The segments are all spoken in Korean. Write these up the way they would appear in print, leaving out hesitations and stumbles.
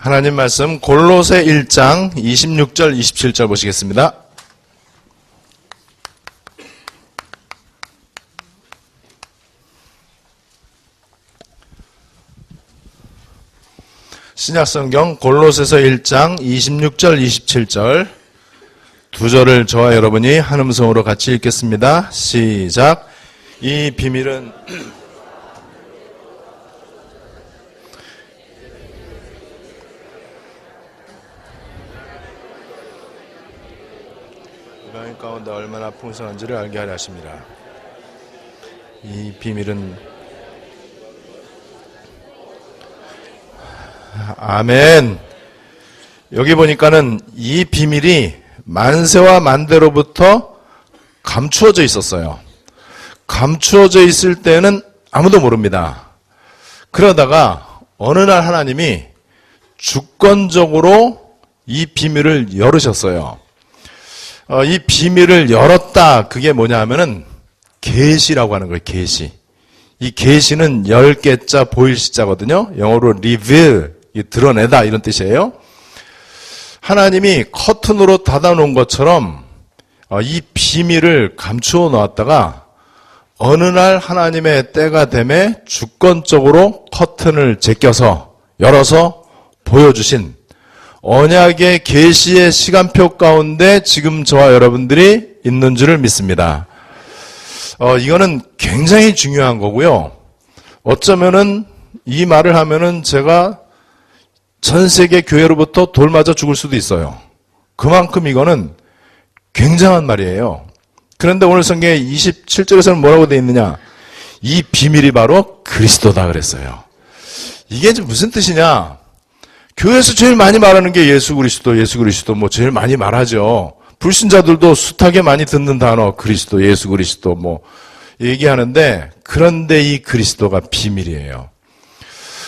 하나님 말씀 골로새 1장 26절 27절 보시겠습니다. 신약성경 골로새서 1장 26절 27절 두 절을 저와 여러분이 한 음성으로 같이 읽겠습니다. 시작. 이 비밀은 이방인 가운데 얼마나 풍성한지를 알게 하려 하십니다. 이 비밀은 아멘. 여기 보니까는 이 비밀이 만세와 만대로부터 감추어져 있었어요. 감추어져 있을 때는 아무도 모릅니다. 그러다가 어느 날 하나님이 주권적으로 이 비밀을 열으셨어요. 이 비밀을 열었다. 그게 뭐냐 하면은 계시라고 하는 거예요. 계시. 이 계시는 10개자 보일 시자거든요. 영어로 reveal, 드러내다 이런 뜻이에요. 하나님이 커튼으로 닫아놓은 것처럼 이 비밀을 감추어 놓았다가 어느 날 하나님의 때가 되매 주권적으로 커튼을 제껴서 열어서 보여주신 언약의 계시의 시간표 가운데 지금 저와 여러분들이 있는 줄을 믿습니다. 이거는 굉장히 중요한 거고요. 어쩌면은 이 말을 하면은 제가 전 세계 교회로부터 돌 맞아 죽을 수도 있어요. 그만큼 이거는 굉장한 말이에요. 그런데 오늘 성경에 27절에서는 뭐라고 되어 있느냐? 이 비밀이 바로 그리스도다 그랬어요. 이게 무슨 뜻이냐? 교회에서 제일 많이 말하는 게 예수 그리스도 뭐 제일 많이 말하죠. 불신자들도 숱하게 많이 듣는 단어 그리스도, 예수 그리스도 뭐 얘기하는데 그런데 이 그리스도가 비밀이에요.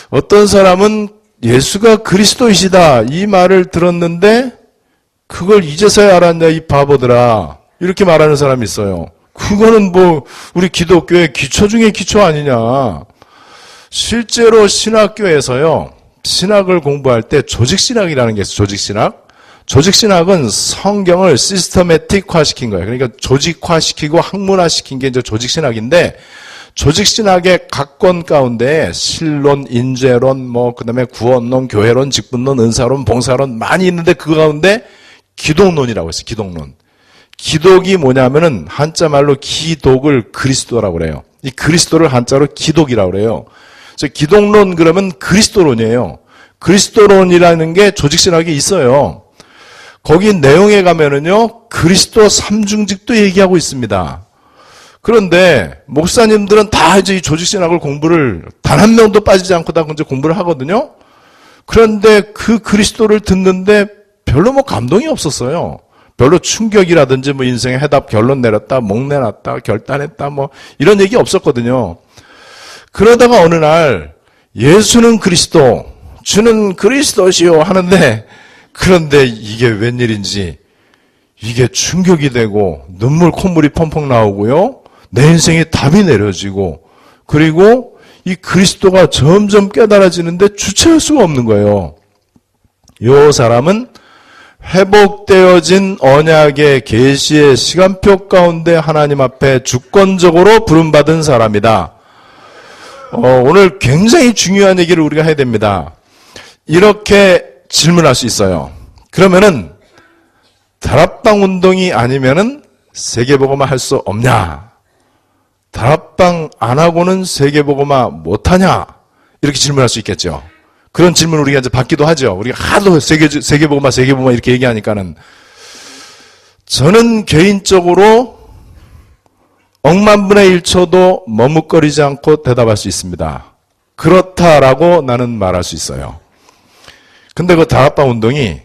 어떤 사람은 예수가 그리스도이시다 이 말을 들었는데 그걸 이제서야 알았냐 이 바보들아 이렇게 말하는 사람이 있어요. 그거는 뭐 우리 기독교의 기초 중에 기초 아니냐. 실제로 신학교에서요. 신학을 공부할 때 조직신학이라는 게 있어요. 조직신학. 조직신학은 성경을 시스테매틱화 시킨 거예요. 그러니까 조직화시키고 학문화시킨 게 이제 조직신학인데 조직신학의 각 권 가운데 신론, 인죄론, 그다음에 구원론, 교회론, 직분론, 은사론, 봉사론 많이 있는데 그 가운데 기독론이라고 했어요. 기독론. 기독이 뭐냐면은 한자말로 기독을 그리스도라고 그래요. 이 그리스도를 한자로 기독이라고 그래요. 그래서 기독론 그러면 그리스도론이에요. 그리스도론이라는 게 조직신학이 있어요. 거기 내용에 가면은요, 그리스도 삼중직도 얘기하고 있습니다. 그런데 목사님들은 다 이제 이 조직신학을 공부를 단 한 명도 빠지지 않고 다 이제 공부를 하거든요. 그런데 그 그리스도를 듣는데 별로 감동이 없었어요. 별로 충격이라든지 인생의 해답 결론 내렸다, 목 내놨다, 결단했다 이런 얘기 없었거든요. 그러다가 어느 날 예수는 그리스도, 주는 그리스도시요 하는데 그런데 이게 웬일인지 이게 충격이 되고 눈물 콧물이 펑펑 나오고요. 내 인생에 답이 내려지고 그리고 이 그리스도가 점점 깨달아지는데 주체할 수가 없는 거예요. 이 사람은 회복되어진 언약의 계시의 시간표 가운데 하나님 앞에 주권적으로 부름받은 사람이다. 오늘 굉장히 중요한 얘기를 우리가 해야 됩니다. 이렇게 질문할 수 있어요. 그러면은 다락방 운동이 아니면은 세계복음화 할 수 없냐? 다락방 안 하고는 세계복음화 못 하냐? 이렇게 질문할 수 있겠죠. 그런 질문을 우리가 이제 받기도 하죠. 우리가 하도 세계복음화 이렇게 얘기하니까는 저는 개인적으로 억만분의 1초도 머뭇거리지 않고 대답할 수 있습니다. 그렇다라고 나는 말할 수 있어요. 근데 그 다락방 운동이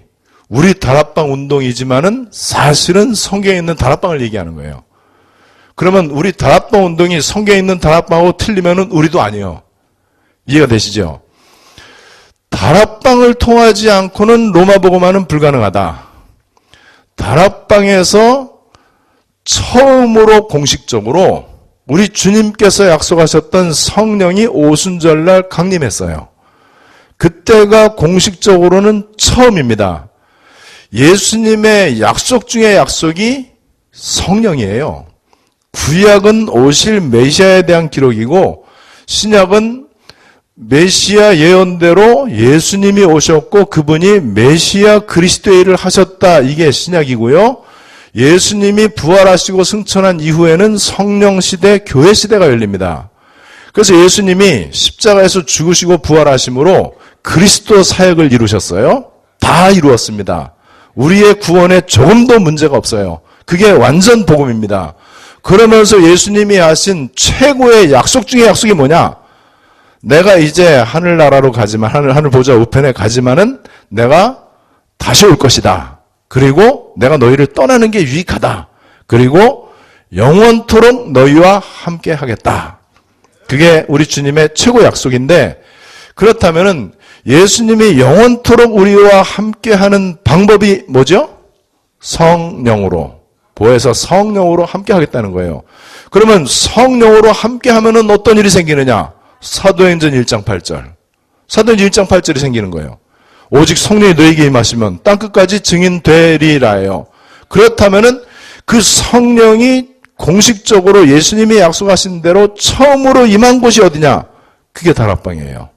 우리 다락방 운동이지만은 사실은 성경에 있는 다락방을 얘기하는 거예요. 그러면 우리 다락방 운동이 성경에 있는 다락방하고 틀리면은 우리도 아니에요. 이해가 되시죠? 다락방을 통하지 않고는 로마복음화는 불가능하다. 다락방에서 처음으로 공식적으로 우리 주님께서 약속하셨던 성령이 오순절날 강림했어요. 그때가 공식적으로는 처음입니다. 예수님의 약속 중에 약속이 성령이에요. 구약은 오실 메시아에 대한 기록이고 신약은 메시아 예언대로 예수님이 오셨고 그분이 메시아 그리스도의 일을 하셨다. 이게 신약이고요. 예수님이 부활하시고 승천한 이후에는 성령 시대, 교회 시대가 열립니다. 그래서 예수님이 십자가에서 죽으시고 부활하심으로 그리스도 사역을 이루셨어요. 다 이루었습니다. 우리의 구원에 조금도 문제가 없어요. 그게 완전 복음입니다. 그러면서 예수님이 하신 최고의 약속 중에 약속이 뭐냐? 내가 이제 하늘나라로 가지만, 하늘 보좌 우편에 가지만은 내가 다시 올 것이다. 그리고 내가 너희를 떠나는 게 유익하다. 그리고 영원토록 너희와 함께 하겠다. 그게 우리 주님의 최고 약속인데, 그렇다면은 예수님이 영원토록 우리와 함께하는 방법이 뭐죠? 성령으로. 보혜사 성령으로 함께하겠다는 거예요. 그러면 성령으로 함께하면은 어떤 일이 생기느냐? 사도행전 1장 8절. 사도행전 1장 8절이 생기는 거예요. 오직 성령이 너에게 임하시면 땅끝까지 증인 되리라예요. 그렇다면은 그 성령이 공식적으로 예수님이 약속하신 대로 처음으로 임한 곳이 어디냐? 그게 다락방이에요.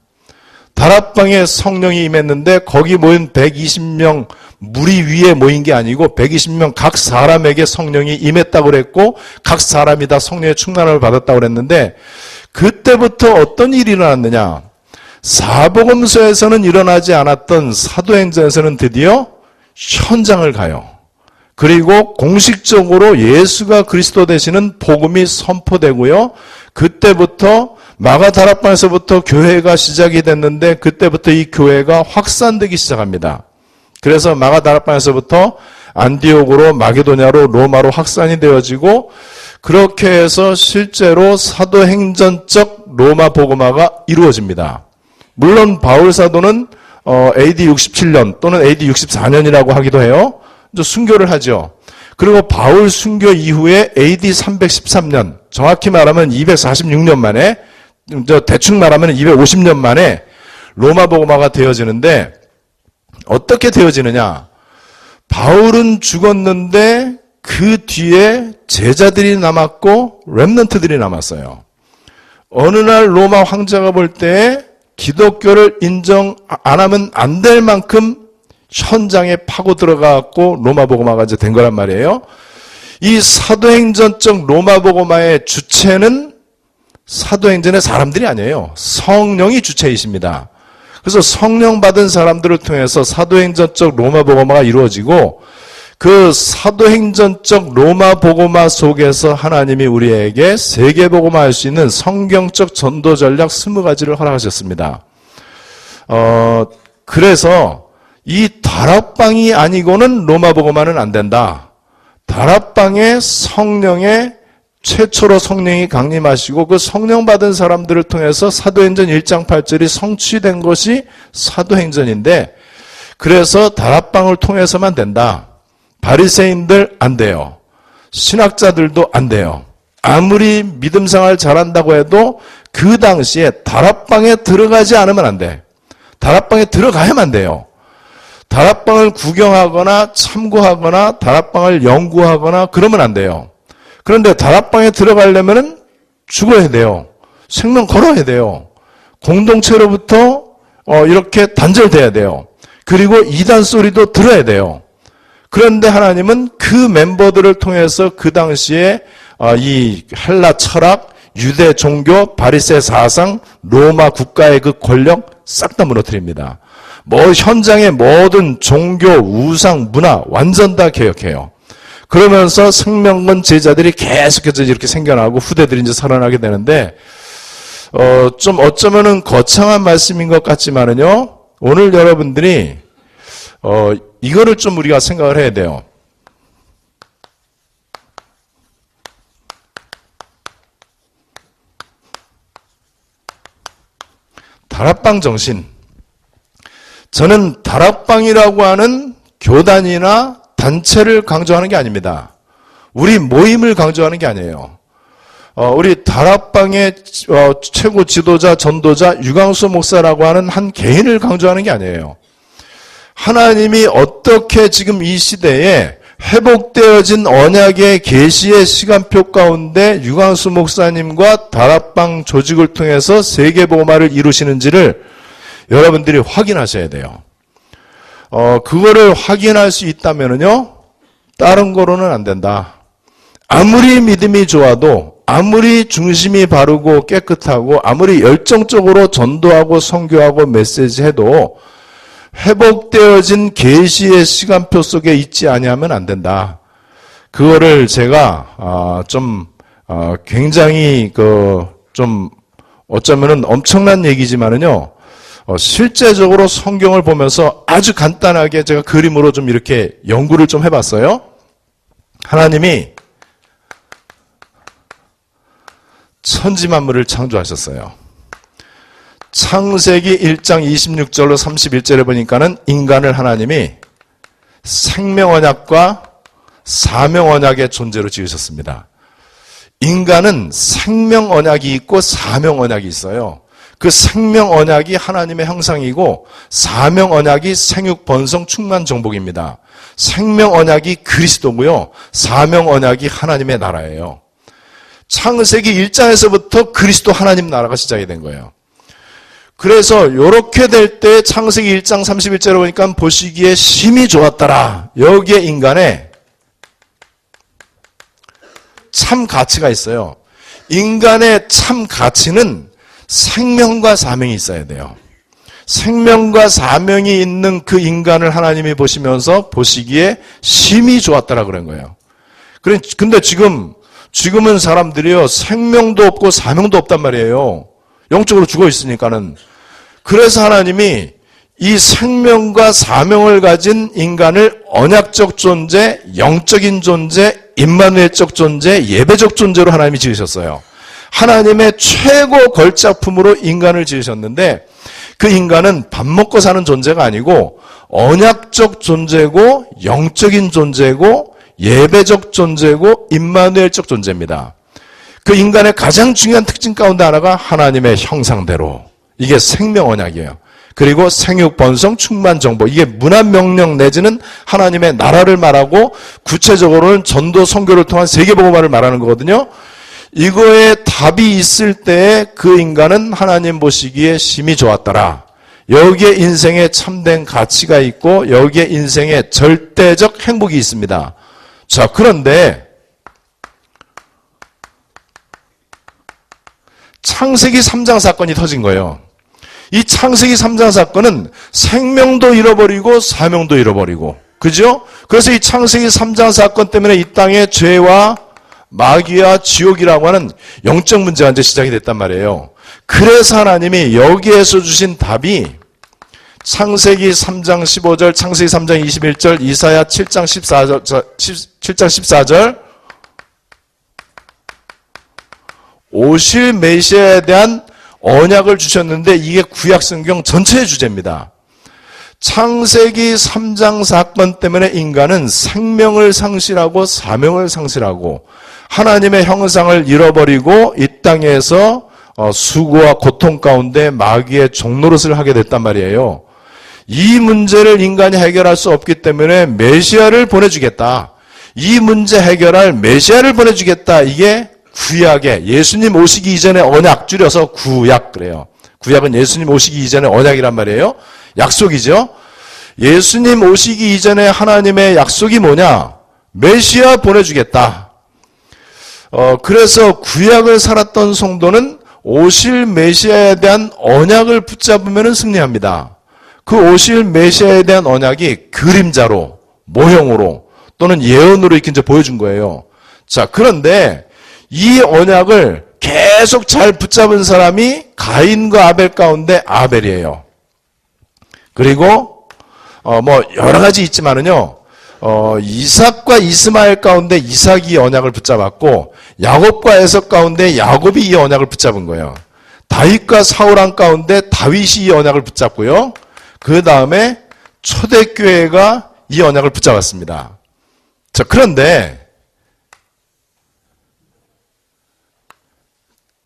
다락방에 성령이 임했는데 거기 모인 120명 무리 위에 모인 게 아니고 120명 각 사람에게 성령이 임했다고 그랬고 각 사람이 다 성령의 충만함을 받았다고 그랬는데 그때부터 어떤 일이 일어났느냐? 사복음서에서는 일어나지 않았던 사도행전에서는 드디어 현장을 가요. 그리고 공식적으로 예수가 그리스도 되시는 복음이 선포되고요. 그때부터 마가 다락방에서부터 교회가 시작이 됐는데 그때부터 이 교회가 확산되기 시작합니다. 그래서 마가 다락방에서부터 안디옥으로 마게도냐로 로마로 확산이 되어지고 그렇게 해서 실제로 사도행전적 로마 복음화가 이루어집니다. 물론 바울 사도는 AD 67년 또는 AD 64년이라고 하기도 해요. 순교를 하죠. 그리고 바울 순교 이후에 AD 313년, 정확히 말하면 246년 만에, 대충 말하면 250년 만에 로마 복음화가 되어지는데 어떻게 되어지느냐? 바울은 죽었는데 그 뒤에 제자들이 남았고 렘넌트들이 남았어요. 어느 날 로마 황제가 볼 때 기독교를 인정 안 하면 안 될 만큼 현장에 파고 들어가고 로마 복음화가 이제 된 거란 말이에요. 이 사도행전적 로마 복음화의 주체는 사도행전의 사람들이 아니에요. 성령이 주체이십니다. 그래서 성령 받은 사람들을 통해서 사도행전적 로마 복음화가 이루어지고 그 사도행전적 로마 복음화 속에서 하나님이 우리에게 세계 복음화할 수 있는 성경적 전도 전략 20가지를 허락하셨습니다. 그래서 이 다락방이 아니고는 로마 복음화는 안 된다. 다락방에 성령의 최초로 성령이 강림하시고 그 성령 받은 사람들을 통해서 사도행전 1장 8절이 성취된 것이 사도행전인데 그래서 다락방을 통해서만 된다. 바리새인들 안 돼요. 신학자들도 안 돼요. 아무리 믿음 생활 잘한다고 해도 그 당시에 다락방에 들어가지 않으면 안 돼. 다락방에 들어가야만 돼요. 다락방을 구경하거나 참고하거나 다락방을 연구하거나 그러면 안 돼요. 그런데 다락방에 들어가려면 죽어야 돼요. 생명 걸어야 돼요. 공동체로부터 이렇게 단절돼야 돼요. 그리고 이단 소리도 들어야 돼요. 그런데 하나님은 그 멤버들을 통해서 그 당시에 이 헬라 철학, 유대 종교, 바리새 사상, 로마 국가의 그 권력 싹 다 무너뜨립니다. 현장의 모든 종교, 우상, 문화 완전 다 개혁해요. 그러면서 생명건 제자들이 계속해서 이렇게 생겨나고 후대들이 이제 살아나게 되는데 좀 어쩌면은 거창한 말씀인 것 같지만은요. 오늘 여러분들이 이거를 좀 우리가 생각을 해야 돼요. 다락방 정신. 저는 다락방이라고 하는 교단이나 단체를 강조하는 게 아닙니다. 우리 모임을 강조하는 게 아니에요. 우리 다락방의 최고 지도자, 전도자 유광수 목사라고 하는 한 개인을 강조하는 게 아니에요. 하나님이 어떻게 지금 이 시대에 회복되어진 언약의 계시의 시간표 가운데 유광수 목사님과 다락방 조직을 통해서 세계복음화를 이루시는지를 여러분들이 확인하셔야 돼요. 그거를 확인할 수 있다면요, 다른 거로는 안 된다. 아무리 믿음이 좋아도, 아무리 중심이 바르고 깨끗하고, 아무리 열정적으로 전도하고 선교하고 메시지해도 회복되어진 계시의 시간표 속에 있지 아니하면 안 된다. 그거를 제가 굉장히 좀 어쩌면은 엄청난 얘기지만은요, 실제적으로 성경을 보면서 아주 간단하게 제가 그림으로 좀 이렇게 연구를 좀 해봤어요. 하나님이 천지만물을 창조하셨어요. 창세기 1장 26절로 31절에 보니까는 인간을 하나님이 생명언약과 사명언약의 존재로 지으셨습니다. 인간은 생명언약이 있고 사명언약이 있어요. 그 생명언약이 하나님의 형상이고 사명언약이 생육번성 충만정복입니다. 생명언약이 그리스도고요, 사명언약이 하나님의 나라예요. 창세기 1장에서부터 그리스도 하나님 나라가 시작이 된 거예요. 그래서 이렇게 될 때 창세기 1장 31절에 보니까 보시기에 심히 좋았더라. 여기에 인간의 참 가치가 있어요. 인간의 참 가치는 생명과 사명이 있어야 돼요. 생명과 사명이 있는 그 인간을 하나님이 보시면서 보시기에 심히 좋았더라 그런 거예요. 근데 지금은 사람들이요, 생명도 없고 사명도 없단 말이에요. 영적으로 죽어 있으니까는. 그래서 하나님이 이 생명과 사명을 가진 인간을 언약적 존재, 영적인 존재, 임마누엘적 존재, 예배적 존재로 하나님이 지으셨어요. 하나님의 최고 걸작품으로 인간을 지으셨는데 그 인간은 밥 먹고 사는 존재가 아니고 언약적 존재고 영적인 존재고 예배적 존재고 임마누엘적 존재입니다. 그 인간의 가장 중요한 특징 가운데 하나가 하나님의 형상대로, 이게 생명언약이에요. 그리고 생육번성 충만정복, 이게 문화명령 내지는 하나님의 나라를 말하고 구체적으로는 전도 선교를 통한 세계복음화를 말하는 거거든요. 이거에 답이 있을 때 그 인간은 하나님 보시기에 심히 좋았더라. 여기에 인생에 참된 가치가 있고 여기에 인생에 절대적 행복이 있습니다. 자, 그런데 창세기 3장 사건이 터진 거예요. 이 창세기 3장 사건은 생명도 잃어버리고 사명도 잃어버리고, 그죠? 그래서 이 창세기 3장 사건 때문에 이 땅에 죄와 마귀와 지옥이라고 하는 영적 문제가 이제 시작이 됐단 말이에요. 그래서 하나님이 여기에서 주신 답이 창세기 3장 15절, 창세기 3장 21절, 이사야 7장 14절, 오실 메시아에 대한 언약을 주셨는데 이게 구약성경 전체의 주제입니다. 창세기 3장 사건 때문에 인간은 생명을 상실하고 사명을 상실하고 하나님의 형상을 잃어버리고 이 땅에서 수고와 고통 가운데 마귀의 종노릇을 하게 됐단 말이에요. 이 문제를 인간이 해결할 수 없기 때문에 메시아를 보내주겠다. 이 문제 해결할 메시아를 보내주겠다. 이게 구약의 예수님 오시기 이전의 언약, 줄여서 구약 그래요. 구약은 예수님 오시기 이전의 언약이란 말이에요. 약속이죠. 예수님 오시기 이전에 하나님의 약속이 뭐냐? 메시아 보내주겠다. 그래서 구약을 살았던 성도는 오실 메시아에 대한 언약을 붙잡으면 승리합니다. 그 오실 메시아에 대한 언약이 그림자로, 모형으로 또는 예언으로 이렇게 이제 보여준 거예요. 자, 그런데 이 언약을 계속 잘 붙잡은 사람이 가인과 아벨 가운데 아벨이에요. 그리고 여러 가지 있지만은요, 이삭과 이스마엘 가운데 이삭이 이 언약을 붙잡았고 야곱과 에서 가운데 야곱이 이 언약을 붙잡은 거예요. 다윗과 사울왕 가운데 다윗이 이 언약을 붙잡고요. 그 다음에 초대교회가 이 언약을 붙잡았습니다. 자, 그런데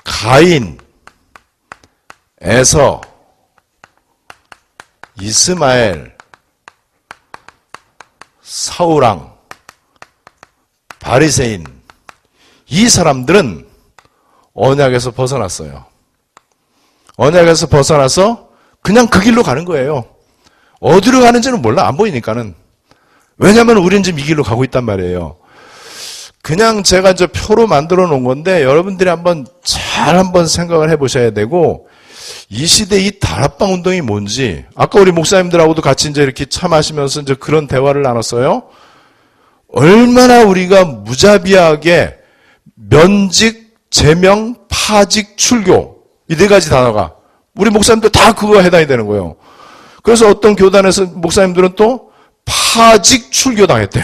가인, 에서, 이스마엘, 사울왕, 바리새인, 이 사람들은 언약에서 벗어났어요. 언약에서 벗어나서 그냥 그 길로 가는 거예요. 어디로 가는지는 몰라. 안 보이니까는. 왜냐하면 우리는 지금 이 길로 가고 있단 말이에요. 그냥 제가 이제 표로 만들어 놓은 건데 여러분들이 한번 생각을 해보셔야 되고, 이 시대 이 다락방 운동이 뭔지, 아까 우리 목사님들하고도 같이 이제 이렇게 차 마시면서 이제 그런 대화를 나눴어요. 얼마나 우리가 무자비하게 면직, 제명, 파직, 출교, 이 네 가지 단어가 우리 목사님들 다 그거 해당이 되는 거예요. 그래서 어떤 교단에서 목사님들은 또 파직 출교 당했대.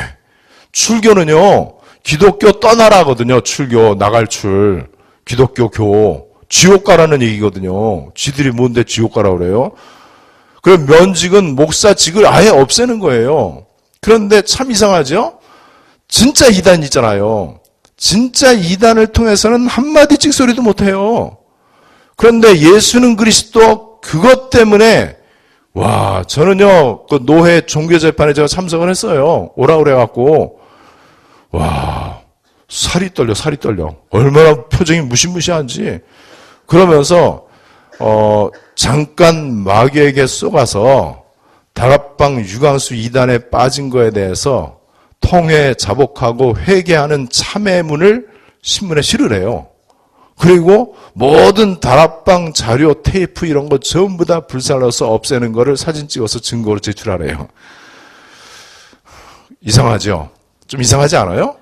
출교는요, 기독교 떠나라거든요. 출교, 나갈 출. 기독교 교. 지옥 가라는 얘기거든요. 지들이 뭔데 지옥 가라 그래요? 그럼 면직은 목사직을 아예 없애는 거예요. 그런데 참 이상하죠? 진짜 이단 있잖아요. 진짜 이단을 통해서는 한마디 찍소리도 못해요. 그런데 예수는 그리스도, 그것 때문에 와, 저는요, 그 노회 종교재판에 제가 참석을 했어요. 오라 그래갖고, 와, 살이 떨려. 얼마나 표정이 무시무시한지. 그러면서, 잠깐 마귀에게 쏘가서 다락방 유광수 이단에 빠진 거에 대해서 통회 자복하고 회개하는 참회문을 신문에 실으래요. 그리고 모든 다락방 자료, 테이프 이런 거 전부 다 불살라서 없애는 거를 사진 찍어서 증거로 제출하래요. 이상하죠? 좀 이상하지 않아요?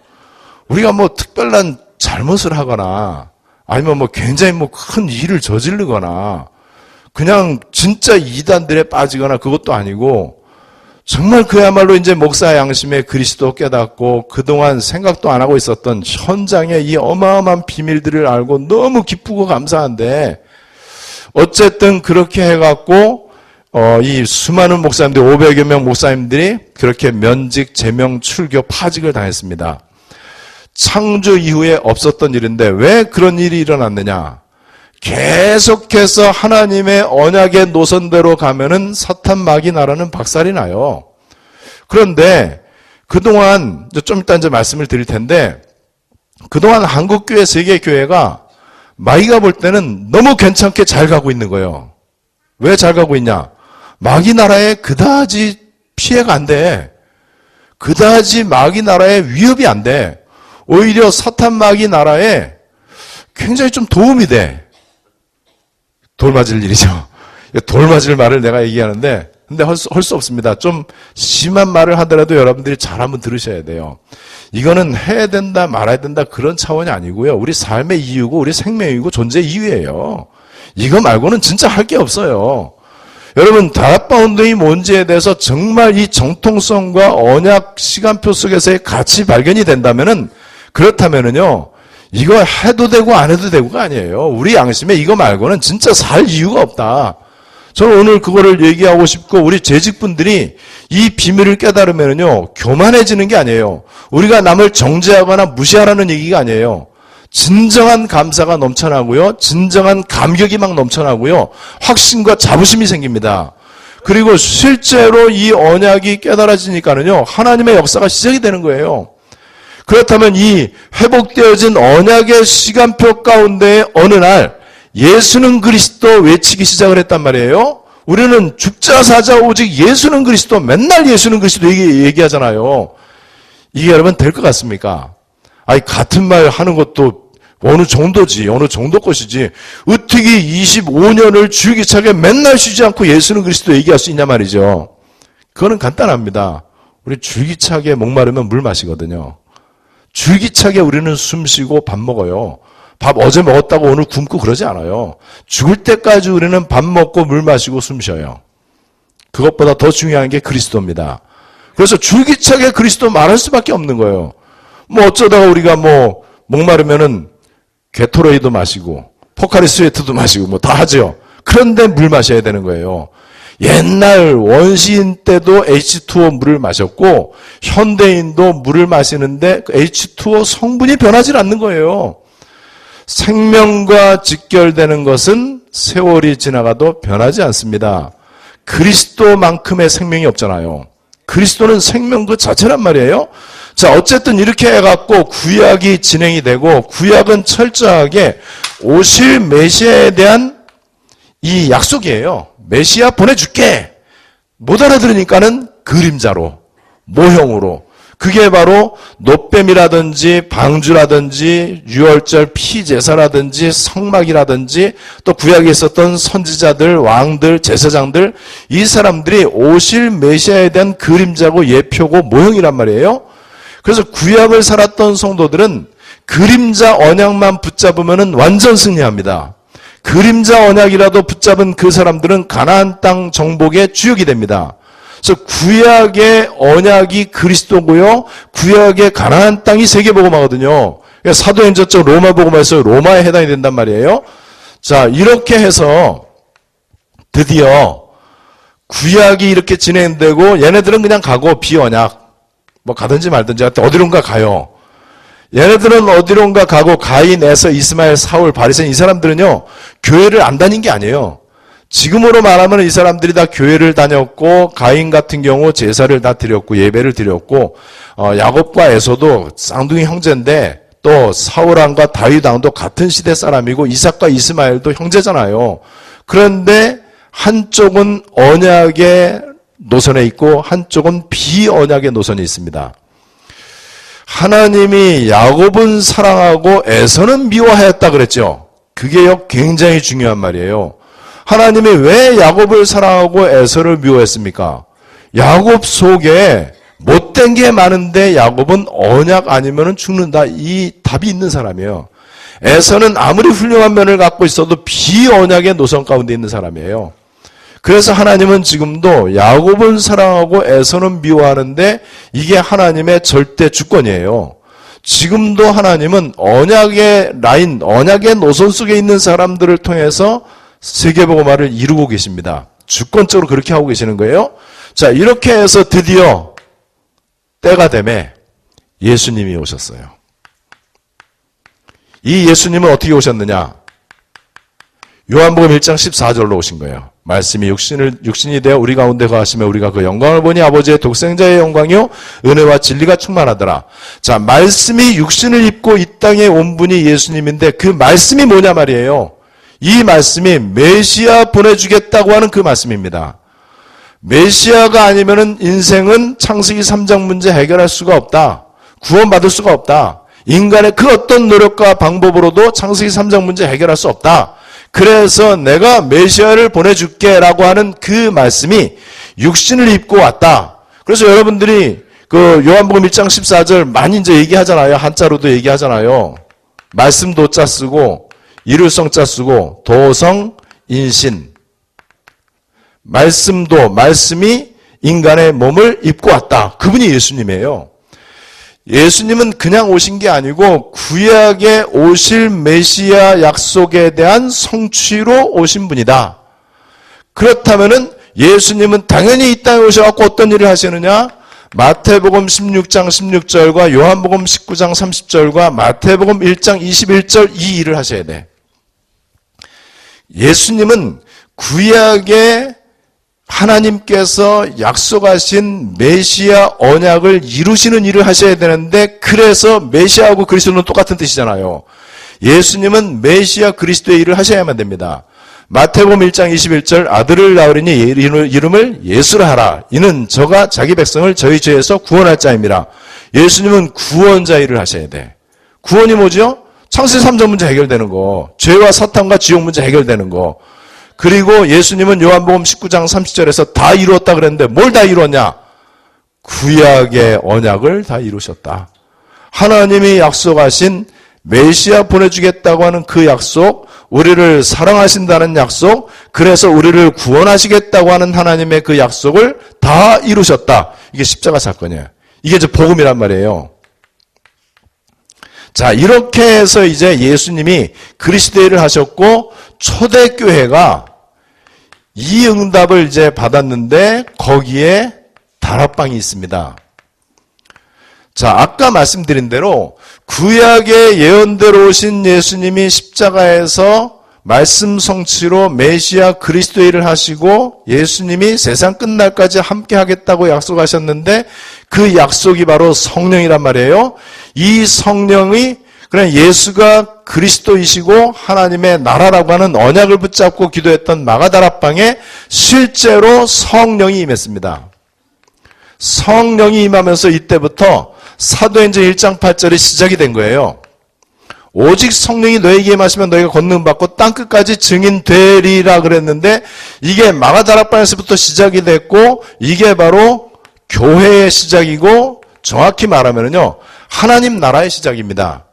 우리가 뭐 특별한 잘못을 하거나 아니면 뭐 굉장히 뭐 큰 일을 저지르거나 그냥 진짜 이단들에 빠지거나 그것도 아니고 정말 그야말로 이제 목사 양심에 그리스도 깨닫고 그동안 생각도 안 하고 있었던 현장의 이 어마어마한 비밀들을 알고 너무 기쁘고 감사한데 어쨌든 그렇게 해갖고 이 수많은 목사님들 500여 명 목사님들이 그렇게 면직, 제명, 출교, 파직을 당했습니다. 창조 이후에 없었던 일인데 왜 그런 일이 일어났느냐? 계속해서 하나님의 언약의 노선대로 가면은 사탄 마귀 나라는 박살이 나요. 그런데 그동안 좀 이따 이제 말씀을 드릴 텐데 그동안 한국교회, 세계교회가 마귀가 볼 때는 너무 괜찮게 잘 가고 있는 거예요. 왜 잘 가고 있냐? 마귀 나라에 그다지 피해가 안 돼. 그다지 마귀 나라에 위협이 안 돼. 오히려 사탄 마귀 나라에 굉장히 좀 도움이 돼. 돌 맞을 일이죠. 돌 맞을 말을 내가 얘기하는데 근데 할 수 없습니다. 좀 심한 말을 하더라도 여러분들이 잘 한번 들으셔야 돼요. 이거는 해야 된다 말아야 된다 그런 차원이 아니고요. 우리 삶의 이유고 우리 생명이고 존재 이유예요. 이거 말고는 진짜 할 게 없어요. 여러분 다락방 운동이 뭔지에 대해서 정말 이 정통성과 언약 시간표 속에서의 가치 발견이 된다면은 그렇다면은요. 이거 해도 되고 안 해도 되고가 아니에요. 우리 양심에 이거 말고는 진짜 살 이유가 없다. 저는 오늘 그거를 얘기하고 싶고 우리 재직분들이 이 비밀을 깨달으면요 교만해지는 게 아니에요. 우리가 남을 정죄하거나 무시하라는 얘기가 아니에요. 진정한 감사가 넘쳐나고요. 진정한 감격이 막 넘쳐나고요. 확신과 자부심이 생깁니다. 그리고 실제로 이 언약이 깨달아지니까는요 하나님의 역사가 시작이 되는 거예요. 그렇다면 이 회복되어진 언약의 시간표 가운데 어느 날 예수는 그리스도 외치기 시작을 했단 말이에요. 우리는 죽자 사자 오직 예수는 그리스도 맨날 예수는 그리스도 얘기하잖아요. 이게 여러분 될 것 같습니까? 아니 같은 말 하는 것도 어느 정도지 어느 정도 것이지 어떻게 25년을 줄기차게 맨날 쉬지 않고 예수는 그리스도 얘기할 수 있냐 말이죠. 그거는 간단합니다. 우리 줄기차게 목마르면 물 마시거든요. 줄기차게 우리는 숨 쉬고 밥 먹어요. 밥 어제 먹었다고 오늘 굶고 그러지 않아요. 죽을 때까지 우리는 밥 먹고 물 마시고 숨 쉬어요. 그것보다 더 중요한 게 그리스도입니다. 그래서 줄기차게 그리스도 말할 수밖에 없는 거예요. 뭐 어쩌다가 우리가 뭐 목마르면은 게토레이도 마시고 포카리 스웨트도 마시고 뭐 다 하죠. 그런데 물 마셔야 되는 거예요. 옛날 원시인 때도 H2O 물을 마셨고 현대인도 물을 마시는데 그 H2O 성분이 변하지 않는 거예요. 생명과 직결되는 것은 세월이 지나가도 변하지 않습니다. 그리스도만큼의 생명이 없잖아요. 그리스도는 생명 그 자체란 말이에요. 자, 어쨌든 이렇게 해갖고 구약이 진행이 되고, 구약은 철저하게 오실 메시아에 대한 이 약속이에요. 메시아 보내줄게. 못 알아들으니까는 그림자로, 모형으로. 그게 바로 노뱀이라든지 방주라든지 유월절 피제사라든지 성막이라든지 또 구약에 있었던 선지자들, 왕들, 제사장들, 이 사람들이 오실 메시아에 대한 그림자고 예표고 모형이란 말이에요. 그래서 구약을 살았던 성도들은 그림자 언약만 붙잡으면 완전 승리합니다. 그림자 언약이라도 붙잡은 그 사람들은 가나안 땅 정복의 주역이 됩니다. 그래서 구약의 언약이 그리스도고요. 구약의 가나안 땅이 세계복음화거든요. 사도행전적 로마복음화에서 로마에 해당이 된단 말이에요. 자, 이렇게 해서 드디어 구약이 이렇게 진행되고 얘네들은 그냥 가고 비언약 뭐 가든지 말든지 어디론가 가요. 얘네들은 어디론가 가고 가인, 에서, 이스마엘, 사울, 바리새인 이 사람들은요. 교회를 안 다닌 게 아니에요. 지금으로 말하면 이 사람들이 다 교회를 다녔고 가인 같은 경우 제사를 다 드렸고 예배를 드렸고 야곱과 에서도 쌍둥이 형제인데 또 사울왕과 다윗왕도 같은 시대 사람이고 이삭과 이스마엘도 형제잖아요. 그런데 한쪽은 언약의 노선에 있고 한쪽은 비언약의 노선이 있습니다. 하나님이 야곱은 사랑하고 에서는 미워하였다 그랬죠. 그게요 굉장히 중요한 말이에요. 하나님이 왜 야곱을 사랑하고 에서를 미워했습니까? 야곱 속에 못된 게 많은데 야곱은 언약 아니면 죽는다. 이 답이 있는 사람이에요. 에서는 아무리 훌륭한 면을 갖고 있어도 비언약의 노선 가운데 있는 사람이에요. 그래서 하나님은 지금도 야곱은 사랑하고 에서는 미워하는데 이게 하나님의 절대 주권이에요. 지금도 하나님은 언약의 라인, 언약의 노선 속에 있는 사람들을 통해서 세계복음화를 이루고 계십니다. 주권적으로 그렇게 하고 계시는 거예요. 자, 이렇게 해서 드디어 때가 되매 예수님이 오셨어요. 이 예수님은 어떻게 오셨느냐? 요한복음 1장 14절로 오신 거예요. 말씀이 육신이 되어 우리 가운데 거하시며 우리가 그 영광을 보니 아버지의 독생자의 영광이요 은혜와 진리가 충만하더라. 자, 말씀이 육신을 입고 이 땅에 온 분이 예수님인데 그 말씀이 뭐냐 말이에요. 이 말씀이 메시아 보내주겠다고 하는 그 말씀입니다. 메시아가 아니면은 인생은 창세기 3장 문제 해결할 수가 없다. 구원받을 수가 없다. 인간의 그 어떤 노력과 방법으로도 창세기 3장 문제 해결할 수 없다. 그래서 내가 메시아를 보내줄게 라고 하는 그 말씀이 육신을 입고 왔다. 그래서 여러분들이 그 요한복음 1장 14절 많이 이제 얘기하잖아요. 한자로도 얘기하잖아요. 말씀 도자 쓰고 이룰성자 쓰고 도성 인신. 말씀이 인간의 몸을 입고 왔다. 그분이 예수님이에요. 예수님은 그냥 오신 게 아니고 구약에 오실 메시아 약속에 대한 성취로 오신 분이다. 그렇다면은 예수님은 당연히 이 땅에 오셔갖고 어떤 일을 하시느냐? 마태복음 16장 16절과 요한복음 19장 30절과 마태복음 1장 21절 이 일을 하셔야 돼. 예수님은 구약에 하나님께서 약속하신 메시아 언약을 이루시는 일을 하셔야 되는데 그래서 메시아하고 그리스도는 똑같은 뜻이잖아요. 예수님은 메시아 그리스도의 일을 하셔야만 됩니다. 마태복음 1장 21절 아들을 낳으리니 이름을 예수라 하라. 이는 저가 자기 백성을 저희 죄에서 구원할 자입니다. 예수님은 구원자 일을 하셔야 돼. 구원이 뭐죠? 창세기 3장 문제 해결되는 거. 죄와 사탄과 지옥 문제 해결되는 거. 그리고 예수님은 요한복음 19장 30절에서 다 이루었다 그랬는데 뭘 다 이루었냐? 구약의 언약을 다 이루셨다. 하나님이 약속하신 메시아 보내주겠다고 하는 그 약속, 우리를 사랑하신다는 약속, 그래서 우리를 구원하시겠다고 하는 하나님의 그 약속을 다 이루셨다. 이게 십자가 사건이에요. 이게 이제 복음이란 말이에요. 자, 이렇게 해서 이제 예수님이 그리스도의 일을 하셨고 초대교회가 이 응답을 이제 받았는데 거기에 다락방이 있습니다. 자, 아까 말씀드린 대로 구약의 예언대로 오신 예수님이 십자가에서 말씀 성취로 메시아 그리스도의 일을 하시고 예수님이 세상 끝날까지 함께 하겠다고 약속하셨는데 그 약속이 바로 성령이란 말이에요. 이 성령이 그냥 예수가 그리스도이시고 하나님의 나라라고 하는 언약을 붙잡고 기도했던 마가다락방에 실제로 성령이 임했습니다. 성령이 임하면서 이때부터 사도행전 1장 8절이 시작이 된 거예요. 오직 성령이 너에게 임하시면 너희가 권능 받고 땅끝까지 증인 되리라 그랬는데 이게 마가다락방에서부터 시작이 됐고 이게 바로 교회의 시작이고 정확히 말하면요 하나님 나라의 시작입니다.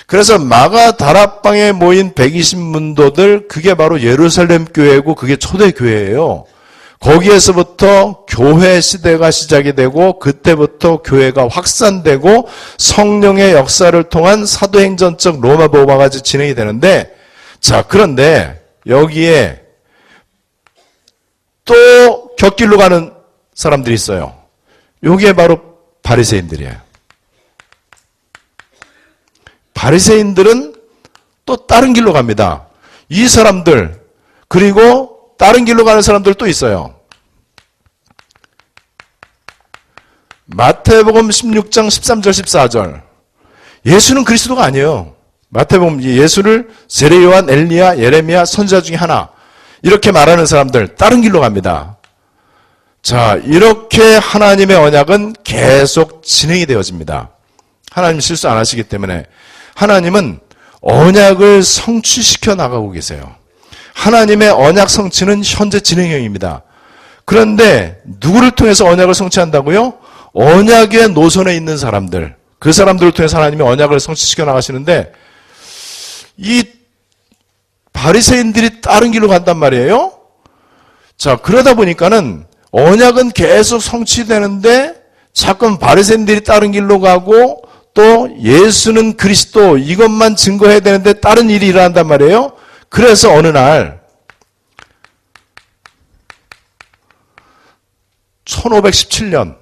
그래서 마가다락방에 모인 120문도들 그게 바로 예루살렘 교회고 그게 초대교회예요. 거기에서부터 교회 시대가 시작이 되고 그때부터 교회가 확산되고 성령의 역사를 통한 사도행전적 로마복음화까지 진행이 되는데 자 그런데 여기에 또 곁길로 가는 사람들이 있어요. 여기에 바로 바리새인들이에요. 바리새인들은 또 다른 길로 갑니다. 이 사람들 그리고 다른 길로 가는 사람들 또 있어요. 마태복음 16장 13절 14절 예수는 그리스도가 아니에요. 마태복음 예수를 세례 요한, 엘리야, 예레미야 선지자 중에 하나 이렇게 말하는 사람들 다른 길로 갑니다. 자 이렇게 하나님의 언약은 계속 진행이 되어집니다. 하나님 실수 안 하시기 때문에 하나님은 언약을 성취시켜 나가고 계세요. 하나님의 언약 성취는 현재 진행형입니다. 그런데 누구를 통해서 언약을 성취한다고요? 언약의 노선에 있는 사람들, 그 사람들을 통해서 하나님이 언약을 성취시켜 나가시는데 이 바리새인들이 다른 길로 간단 말이에요. 자 그러다 보니까는 언약은 계속 성취되는데 자꾸 바리새인들이 다른 길로 가고 또 예수는 그리스도 이것만 증거해야 되는데 다른 일이 일어난단 말이에요. 그래서 어느 날 1517년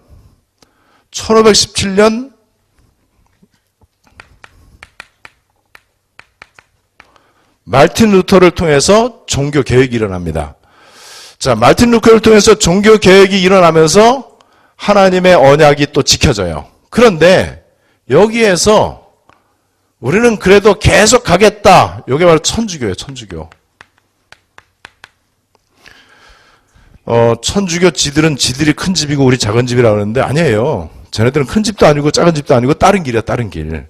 마르틴 루터를 통해서 종교 개혁이 일어납니다. 자, 마르틴 루터를 통해서 종교 개혁이 일어나면서 하나님의 언약이 또 지켜져요. 그런데 여기에서 우리는 그래도 계속 가겠다. 이게 바로 천주교예요, 천주교. 천주교 지들이 큰 집이고 우리 작은 집이라고 하는데 아니에요. 쟤네들은 큰 집도 아니고 작은 집도 아니고 다른 길이야, 다른 길.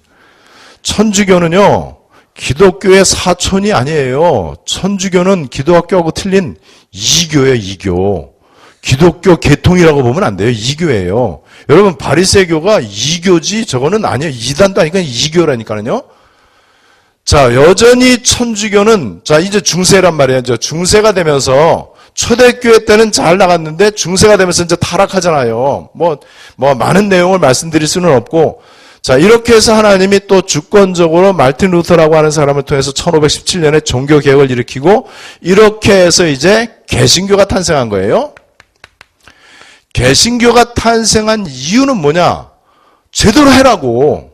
천주교는요, 기독교의 사촌이 아니에요. 천주교는 기독교하고 틀린 이교예요, 이교. 기독교 계통이라고 보면 안 돼요. 이교예요. 여러분 바리새교가 이교지 저거는 아니에요. 이단도 아니니까 이교라니까요. 자 여전히 천주교는 자 이제 중세란 말이에요. 이제 중세가 되면서 초대교회 때는 잘 나갔는데 중세가 되면서 이제 타락하잖아요. 뭐 많은 내용을 말씀드릴 수는 없고 자 이렇게 해서 하나님이 또 주권적으로 마르틴 루터라고 하는 사람을 통해서 1517년에 종교개혁을 일으키고 이렇게 해서 이제 개신교가 탄생한 거예요. 개신교가 탄생한 이유는 뭐냐? 제대로 해라고.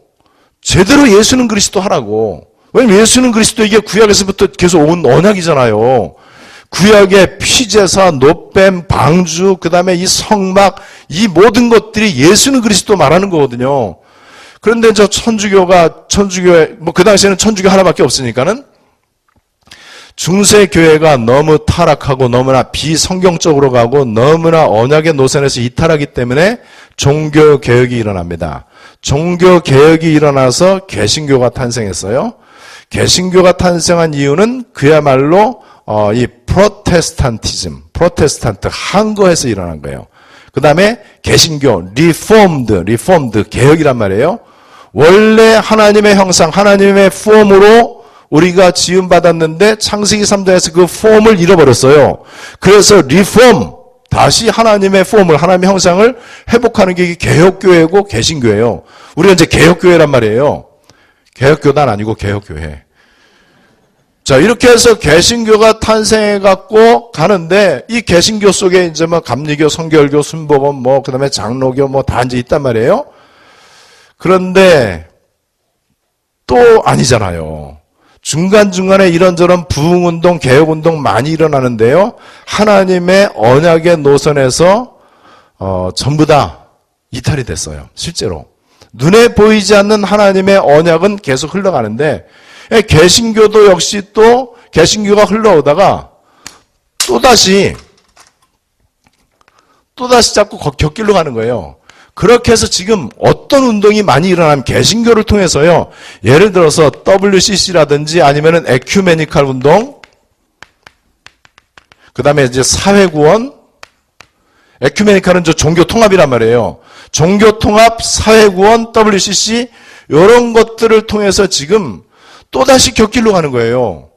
제대로 예수는 그리스도 하라고. 왜냐면 예수는 그리스도 이게 구약에서부터 계속 온 언약이잖아요. 구약의 피제사, 노뱀, 방주, 그 다음에 이 성막, 이 모든 것들이 예수는 그리스도 말하는 거거든요. 그런데 저 천주교에, 그 당시에는 천주교 하나밖에 없으니까는 중세 교회가 너무 타락하고 너무나 비성경적으로 가고 너무나 언약의 노선에서 이탈하기 때문에 종교 개혁이 일어납니다. 종교 개혁이 일어나서 개신교가 탄생했어요. 개신교가 탄생한 이유는 그야말로 이 프로테스탄트 한거에서 일어난 거예요. 그 다음에 개신교 리폼드 개혁이란 말이에요. 원래 하나님의 형상, 하나님의 폼으로 우리가 지음받았는데 창세기 3장에서 그 폼을 잃어버렸어요. 그래서 리폼, 다시 하나님의 폼을, 하나님의 형상을 회복하는 게 개혁교회고 개신교회예요. 우리가 이제 개혁교회란 말이에요. 개혁교단 아니고 개혁교회. 자, 이렇게 해서 개신교가 탄생해갖고 가는데, 이 개신교 속에 이제 감리교, 성결교, 순복음, 그 다음에 장로교, 다 이제 있단 말이에요. 그런데 또 아니잖아요. 중간중간에 이런저런 부흥운동, 개혁운동 많이 일어나는데요. 하나님의 언약의 노선에서 전부 다 이탈이 됐어요. 실제로. 눈에 보이지 않는 하나님의 언약은 계속 흘러가는데 개신교도 역시 또 개신교가 흘러오다가 또다시 자꾸 격길로 가는 거예요. 그렇게 해서 지금 어떤 운동이 많이 일어나면 개신교를 통해서요. 예를 들어서 WCC라든지 아니면은 에큐메니칼 운동, 그 다음에 이제 사회구원, 에큐메니칼은 저 종교통합이란 말이에요. 종교통합, 사회구원, WCC 이런 것들을 통해서 지금 또다시 격길로 가는 거예요.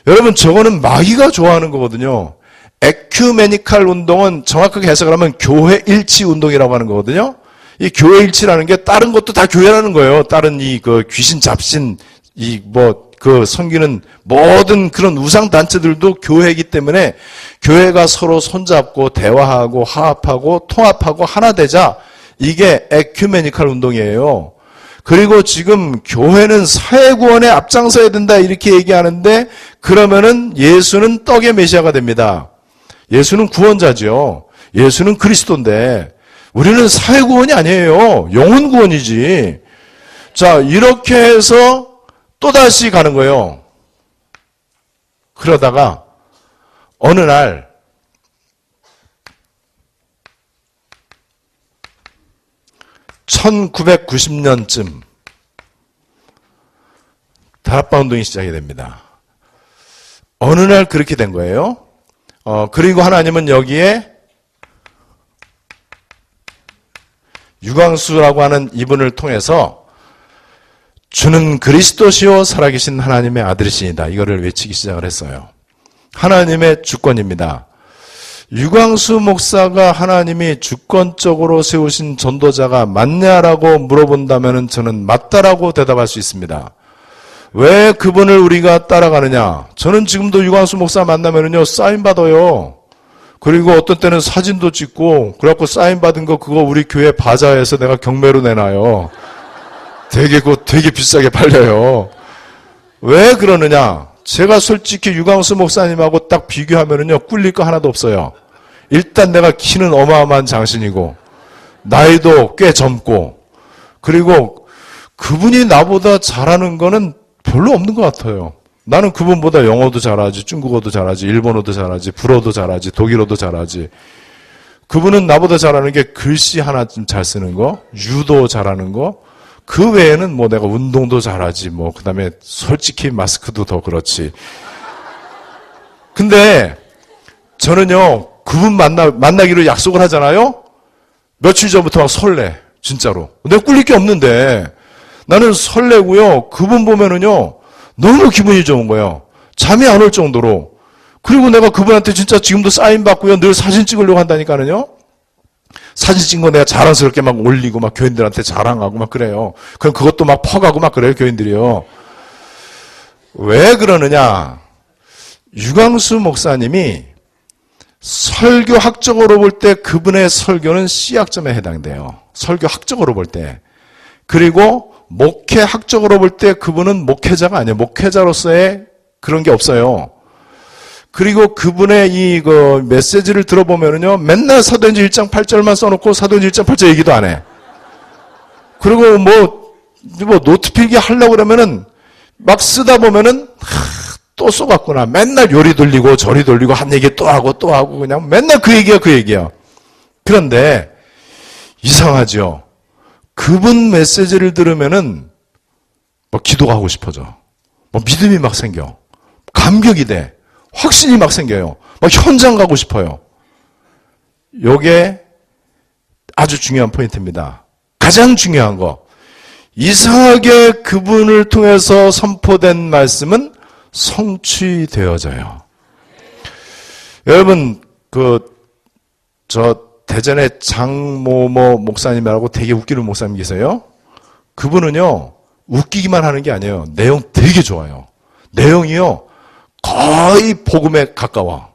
여러분 저거는 마귀가 좋아하는 거거든요. 에큐메니칼 운동은 정확하게 해석을 하면 교회 일치 운동이라고 하는 거거든요. 이 교회 일치라는 게 다른 것도 다 교회라는 거예요. 다른 그 귀신 잡신 섬기는 모든 그런 우상 단체들도 교회이기 때문에 교회가 서로 손잡고 대화하고 화합하고 통합하고 하나 되자, 이게 에큐메니칼 운동이에요. 그리고 지금 교회는 사회구원에 앞장서야 된다 이렇게 얘기하는데, 그러면은 예수는 떡의 메시아가 됩니다. 예수는 구원자죠. 예수는 그리스도인데 우리는 사회구원이 아니에요. 영혼구원이지. 자, 이렇게 해서 또다시 가는 거예요. 그러다가 어느 날 (1990년쯤) 다락방 운동이 시작이 됩니다. 어느 날 그렇게 된 거예요. 그리고 하나님은 여기에 유광수라고 하는 이분을 통해서 주는 그리스도시요 살아계신 하나님의 아들이시니다, 이거를 외치기 시작을 했어요. 하나님의 주권입니다. 유광수 목사가 하나님이 주권적으로 세우신 전도자가 맞냐라고 물어본다면 저는 맞다라고 대답할 수 있습니다. 왜 그분을 우리가 따라가느냐? 저는 지금도 유광수 목사 만나면은요, 사인 받아요. 그리고 어떤 때는 사진도 찍고, 그래갖고 사인 받은 거 그거 우리 교회 바자회에서 내가 경매로 내놔요. 되게 비싸게 팔려요. 왜 그러느냐? 제가 솔직히 유광수 목사님하고 딱 비교하면은요, 꿀릴 거 하나도 없어요. 일단 내가 키는 어마어마한 장신이고, 나이도 꽤 젊고, 그리고 그분이 나보다 잘하는 거는 별로 없는 것 같아요. 나는 그분보다 영어도 잘하지, 중국어도 잘하지, 일본어도 잘하지, 불어도 잘하지, 독일어도 잘하지. 그분은 나보다 잘하는 게 글씨 하나 좀 잘 쓰는 거, 유도 잘하는 거, 그 외에는 뭐 내가 운동도 잘하지, 그 다음에 솔직히 마스크도 더 그렇지. 근데 저는요, 그분 만나기로 약속을 하잖아요? 며칠 전부터 막 설레, 진짜로. 내가 꿀릴 게 없는데, 나는 설레고요. 그분 보면은요, 너무 기분이 좋은 거예요. 잠이 안 올 정도로. 그리고 내가 그분한테 진짜 지금도 사인 받고요. 늘 사진 찍으려고 한다니까는요. 사진 찍은 거 내가 자랑스럽게 막 올리고 막 교인들한테 자랑하고 막 그래요. 그럼 그것도 막 퍼가고 막 그래요, 교인들이요. 왜 그러느냐? 유광수 목사님이 설교학적으로 볼 때 그분의 설교는 C학점에 해당돼요. 설교학적으로 볼 때. 그리고 목회학적으로 볼 때 그분은 목회자가 아니에요. 목회자로서의 그런 게 없어요. 그리고 그분의 메시지를 들어보면은요, 맨날 사도행전 1장 8절만 써놓고 사도행전 1장 8절 얘기도 안 해. 그리고 노트 필기 하려고 그러면은 막 쓰다 보면은, 또 써봤구나. 맨날 요리 돌리고 저리 돌리고 한 얘기 또 하고 그냥 맨날 그 얘기야. 그런데 이상하죠. 그분 메시지를 들으면은 기도가 하고 싶어져. 믿음이 막 생겨. 감격이 돼. 확신이 막 생겨요. 현장 가고 싶어요. 요게 아주 중요한 포인트입니다. 가장 중요한 거. 이상하게 그분을 통해서 선포된 말씀은 성취되어져요. 여러분, 대전에 장모모 목사님이라고 되게 웃기는 목사님 계세요. 그분은요, 웃기기만 하는 게 아니에요. 내용 되게 좋아요. 내용이요, 거의 복음에 가까워.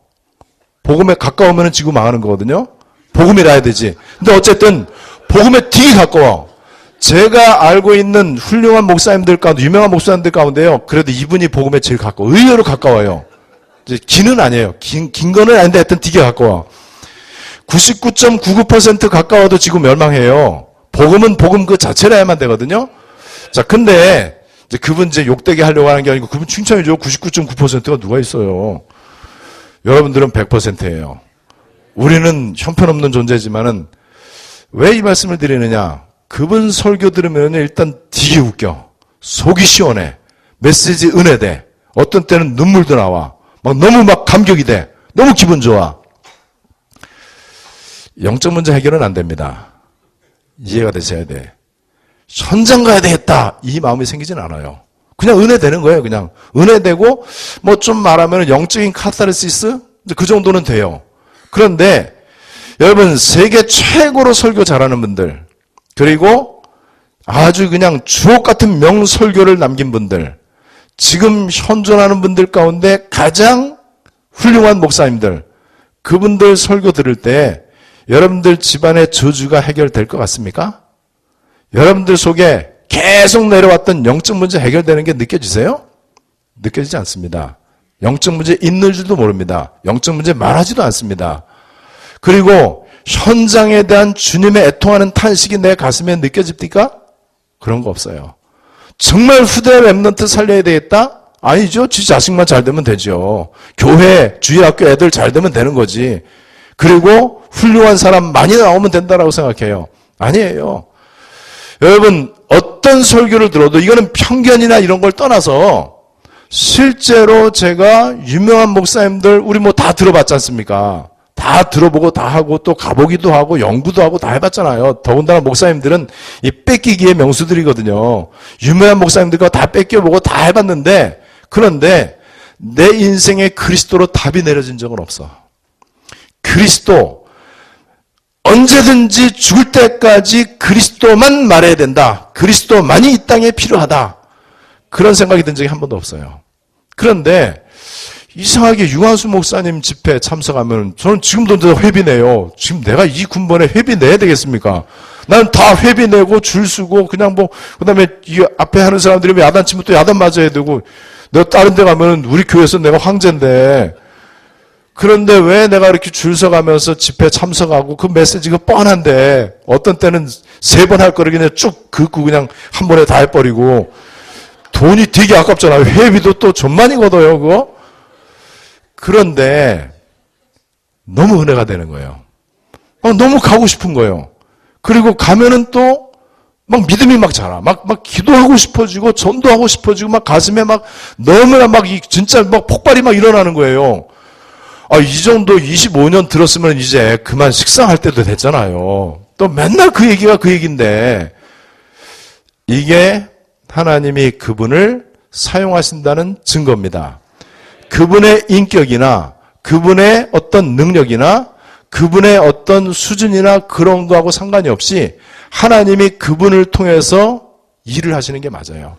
복음에 가까우면 지구 망하는 거거든요. 복음이라 해야 되지. 근데 어쨌든 복음에 되게 가까워. 제가 알고 있는 훌륭한 목사님들 가운데, 유명한 목사님들 가운데요, 그래도 이분이 복음에 제일 가까워. 의외로 가까워요. 이제 긴은 아니에요. 긴 거는 아닌데 하여튼 되게 가까워. 99.99% 가까워도 지금 멸망해요. 복음은 복음 그 자체라야만 되거든요. 자, 근데 이제 그분 이제 욕되게 하려고 하는 게 아니고 그분 칭찬이죠. 99.9%가 누가 있어요. 여러분들은 100%예요. 우리는 형편없는 존재지만은 왜 이 말씀을 드리느냐? 그분 설교 들으면 일단 되게 웃겨. 속이 시원해. 메시지 은혜돼. 어떤 때는 눈물도 나와. 막 너무 막 감격이 돼. 너무 기분 좋아. 영적 문제 해결은 안 됩니다. 이해가 되셔야 돼. 현장 가야 되겠다. 이 마음이 생기진 않아요. 그냥 은혜 되는 거예요. 그냥 은혜 되고 뭐 좀 말하면 영적인 카타르시스 그 정도는 돼요. 그런데 여러분 세계 최고로 설교 잘하는 분들 그리고 아주 그냥 주옥 같은 명설교를 남긴 분들 지금 현존하는 분들 가운데 가장 훌륭한 목사님들 그분들 설교 들을 때 여러분들 집안의 저주가 해결될 것 같습니까? 여러분들 속에 계속 내려왔던 영적 문제 해결되는 게 느껴지세요? 느껴지지 않습니다. 영적 문제 있는 줄도 모릅니다. 영적 문제 말하지도 않습니다. 그리고 현장에 대한 주님의 애통하는 탄식이 내 가슴에 느껴집니까? 그런 거 없어요. 정말 후대 랩런트 살려야 되겠다? 아니죠. 지 자식만 잘 되면 되죠. 교회, 주일학교 애들 잘 되면 되는 거지. 그리고 훌륭한 사람 많이 나오면 된다라고 생각해요. 아니에요. 여러분 어떤 설교를 들어도 이거는 편견이나 이런 걸 떠나서 실제로 제가 유명한 목사님들 우리 뭐 다 들어봤지 않습니까? 다 들어보고 다 하고 또 가보기도 하고 연구도 하고 다 해봤잖아요. 더군다나 목사님들은 이 뺏기기의 명수들이거든요. 유명한 목사님들과 다 뺏겨보고 다 해봤는데 그런데 내 인생에 그리스도로 답이 내려진 적은 없어. 그리스도 언제든지 죽을 때까지 그리스도만 말해야 된다. 그리스도만이 이 땅에 필요하다. 그런 생각이 든 적이 한 번도 없어요. 그런데 이상하게 유한수 목사님 집회 참석하면 저는 지금도 회비내요. 지금 내가 이 군번에 회비 내야 되겠습니까? 난 다 회비 내고 줄 서고 그냥 뭐 그다음에 이 앞에 하는 사람들이 야단 치면 또 야단 맞아야 되고 내가 다른 데 가면 우리 교회에서 내가 황제인데 그런데 왜 내가 이렇게 줄 서가면서 집회 참석하고 그 메시지가 뻔한데 어떤 때는 3번 할 거를 그냥 쭉 긋고 그냥 한 번에 다 해버리고 돈이 되게 아깝잖아요. 회비도 또 좀 많이 걷어요 그거. 그런데 너무 은혜가 되는 거예요. 너무 가고 싶은 거예요. 그리고 가면은 또 막 믿음이 막 자라. 막 기도하고 싶어지고 전도하고 싶어지고 막 가슴에 막 너무나 막 진짜 막 폭발이 막 일어나는 거예요. 이 정도 25년 들었으면 이제 그만 식상할 때도 됐잖아요. 또 맨날 그 얘기가 그 얘기인데 이게 하나님이 그분을 사용하신다는 증거입니다. 그분의 인격이나 그분의 어떤 능력이나 그분의 어떤 수준이나 그런 거하고 상관이 없이 하나님이 그분을 통해서 일을 하시는 게 맞아요.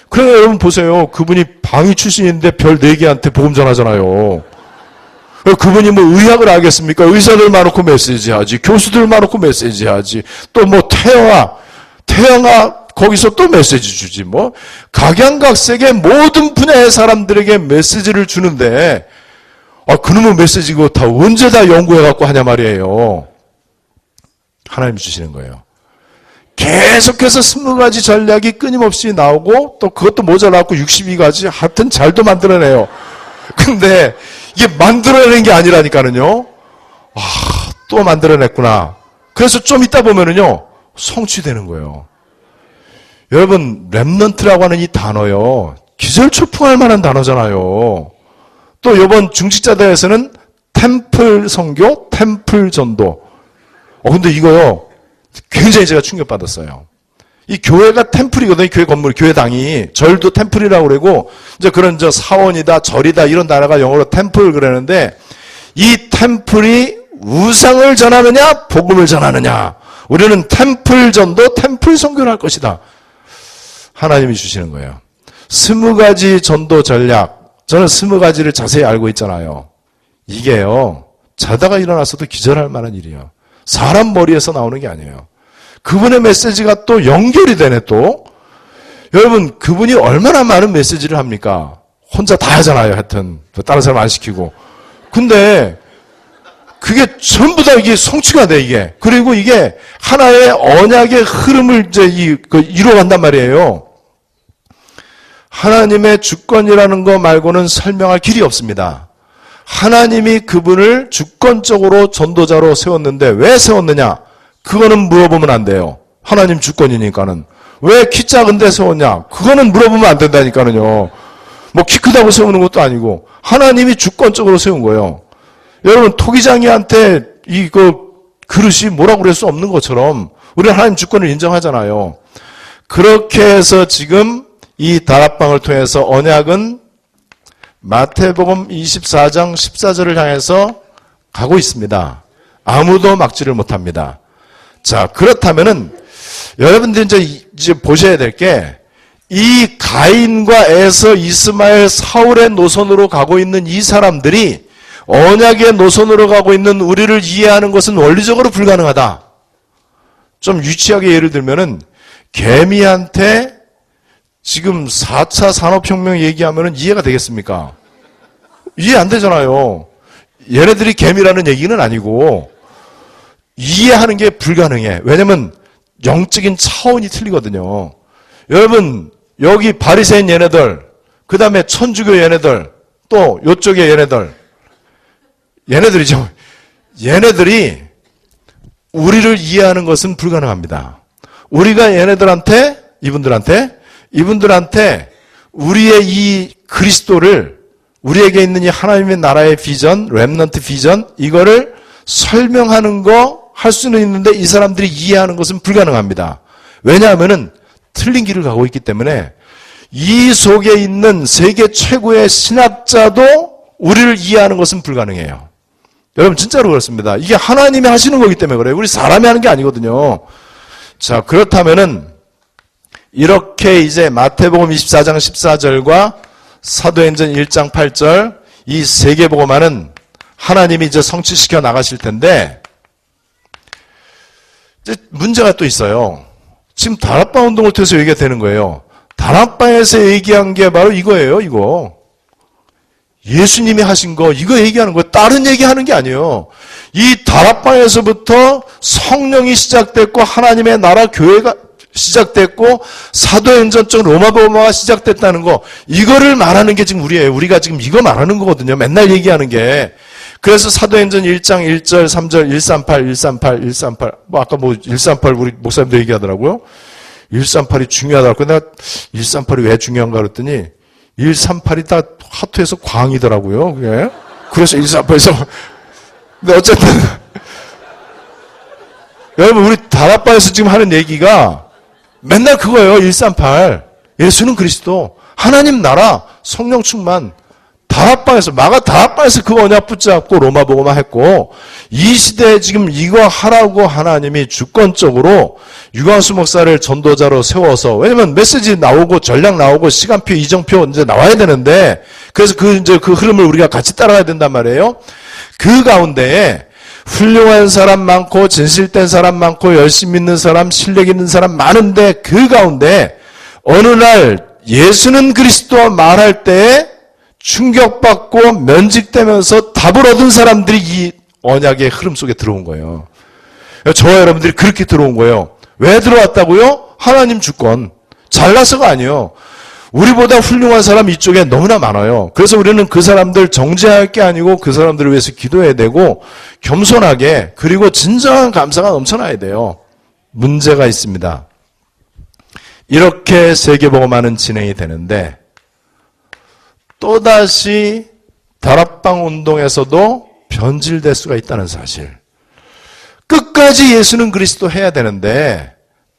그래서 여러분 보세요. 그분이 방위 출신인데 별 4개한테 복음 전하잖아요. 그분이 뭐 의학을 알겠습니까? 의사들만 놓고 메시지 하지. 교수들만 놓고 메시지 하지. 또 뭐 태영아 거기서 또 메시지 주지. 뭐 각양각색의 모든 분야의 사람들에게 메시지를 주는데 그놈의 메시지 그거 다 언제 다 연구해갖고 하냐 말이에요. 하나님이 주시는 거예요. 계속해서 20가지 전략이 끊임없이 나오고 또 그것도 모자라고 62가지 하여튼 잘도 만들어내요. 근데 이게 만들어내는 게 아니라니까는요. 또 만들어냈구나. 그래서 좀 있다 보면은요. 성취되는 거예요. 여러분 렘넌트라고 하는 이 단어요. 기절초풍할 만한 단어잖아요. 또 이번 중직자대회에서는 템플 선교, 템플 전도. 근데 이거요. 굉장히 제가 충격받았어요. 이 교회가 템플이거든요. 교회 건물, 교회당이. 절도 템플이라고 그러고, 이제 그런 사원이다, 절이다, 이런 단어가 영어로 템플 그러는데, 이 템플이 우상을 전하느냐, 복음을 전하느냐. 우리는 템플 전도, 템플 선교를 할 것이다. 하나님이 주시는 거예요. 20가지 전도 전략. 저는 20가지를 자세히 알고 있잖아요. 이게요, 자다가 일어났어도 기절할 만한 일이에요. 사람 머리에서 나오는 게 아니에요. 그분의 메시지가 또 연결이 되네 또. 여러분 그분이 얼마나 많은 메시지를 합니까? 혼자 다 하잖아요. 하여튼 다른 사람 안 시키고. 근데 그게 전부 다 이게 성취가 돼 이게. 그리고 이게 하나의 언약의 흐름을 이제 이루어간단 말이에요. 하나님의 주권이라는 거 말고는 설명할 길이 없습니다. 하나님이 그분을 주권적으로 전도자로 세웠는데 왜 세웠느냐? 그거는 물어보면 안 돼요. 하나님 주권이니까는. 왜 키 작은데 세웠냐? 그거는 물어보면 안 된다니까는요. 뭐 키 크다고 세우는 것도 아니고 하나님이 주권적으로 세운 거예요. 여러분 토기장이한테 그릇이 뭐라고 그럴 수 없는 것처럼 우리는 하나님 주권을 인정하잖아요. 그렇게 해서 지금 이 다락방을 통해서 언약은 마태복음 24장 14절을 향해서 가고 있습니다. 아무도 막지를 못합니다. 자, 그렇다면은 여러분들이 이제 보셔야 될 게 이 가인과 에서, 이스마엘, 사울의 노선으로 가고 있는 이 사람들이 언약의 노선으로 가고 있는 우리를 이해하는 것은 원리적으로 불가능하다. 좀 유치하게 예를 들면은 개미한테 지금 4차 산업혁명 얘기하면은 이해가 되겠습니까? 이해 안 되잖아요. 얘네들이 개미라는 얘기는 아니고 이해하는 게 불가능해. 왜냐면 영적인 차원이 틀리거든요. 여러분 여기 바리새인 얘네들, 그 다음에 천주교 얘네들, 또 요쪽에 얘네들이죠. 얘네들이 우리를 이해하는 것은 불가능합니다. 우리가 얘네들한테, 이분들한테 우리의 이 그리스도를, 우리에게 있는 이 하나님의 나라의 비전, 렘넌트 비전, 이거를 설명하는 거 할 수는 있는데 이 사람들이 이해하는 것은 불가능합니다. 왜냐하면은 틀린 길을 가고 있기 때문에 이 속에 있는 세계 최고의 신학자도 우리를 이해하는 것은 불가능해요. 여러분 진짜로 그렇습니다. 이게 하나님이 하시는 거기 때문에 그래요. 우리 사람이 하는 게 아니거든요. 자, 그렇다면은 이렇게 이제 마태복음 24장 14절과 사도행전 1장 8절 이 세 개 복음화는 하나님이 이제 성취시켜 나가실 텐데 이제 문제가 또 있어요. 지금 다락방 운동을 통해서 얘기가 되는 거예요. 다락방에서 얘기한 게 바로 이거예요. 이거. 예수님이 하신 거 이거 얘기하는 거예요. 다른 얘기하는 게 아니에요. 이 다락방에서부터 성령이 시작됐고 하나님의 나라 교회가 시작됐고 사도행전 쪽 로마복음화가 시작됐다는 거 이거를 말하는 게 지금 우리예요. 우리가 지금 이거 말하는 거거든요. 맨날 얘기하는 게. 그래서 사도행전 1장 1절 3절 138 뭐 아까 뭐 138 우리 목사님도 얘기하더라고요. 138이 중요하다고. 내가 138이 왜 중요한가 그랬더니 138이 다 하트에서 광이더라고요. 그게. 그래서 138에서 근데 어쨌든 여러분 우리 다락방에서 지금 하는 얘기가 맨날 그거예요. 138 예수는 그리스도 하나님 나라 성령 충만 다락방에서 마가 다락방에서 그 언약 붙잡고 로마복음화 했고 이 시대에 지금 이거 하라고 하나님이 주권적으로 유광수 목사를 전도자로 세워서 왜냐면 메시지 나오고 전략 나오고 시간표 이정표 이제 나와야 되는데 그래서 그 흐름을 우리가 같이 따라가야 된단 말이에요. 그 가운데에 훌륭한 사람 많고 진실된 사람 많고 열심히 믿는 사람 실력 있는 사람 많은데 그 가운데 어느 날 예수는 그리스도 말할 때에 충격받고 면직되면서 답을 얻은 사람들이 이 언약의 흐름 속에 들어온 거예요. 저와 여러분들이 그렇게 들어온 거예요. 왜 들어왔다고요? 하나님 주권. 잘나서가 아니에요. 우리보다 훌륭한 사람 이쪽에 너무나 많아요. 그래서 우리는 그 사람들 정죄할 게 아니고 그 사람들을 위해서 기도해야 되고 겸손하게 그리고 진정한 감사가 넘쳐나야 돼요. 문제가 있습니다. 이렇게 세계복음화는 진행이 되는데 또다시 다락방 운동에서도 변질될 수가 있다는 사실. 끝까지 예수는 그리스도 해야 되는데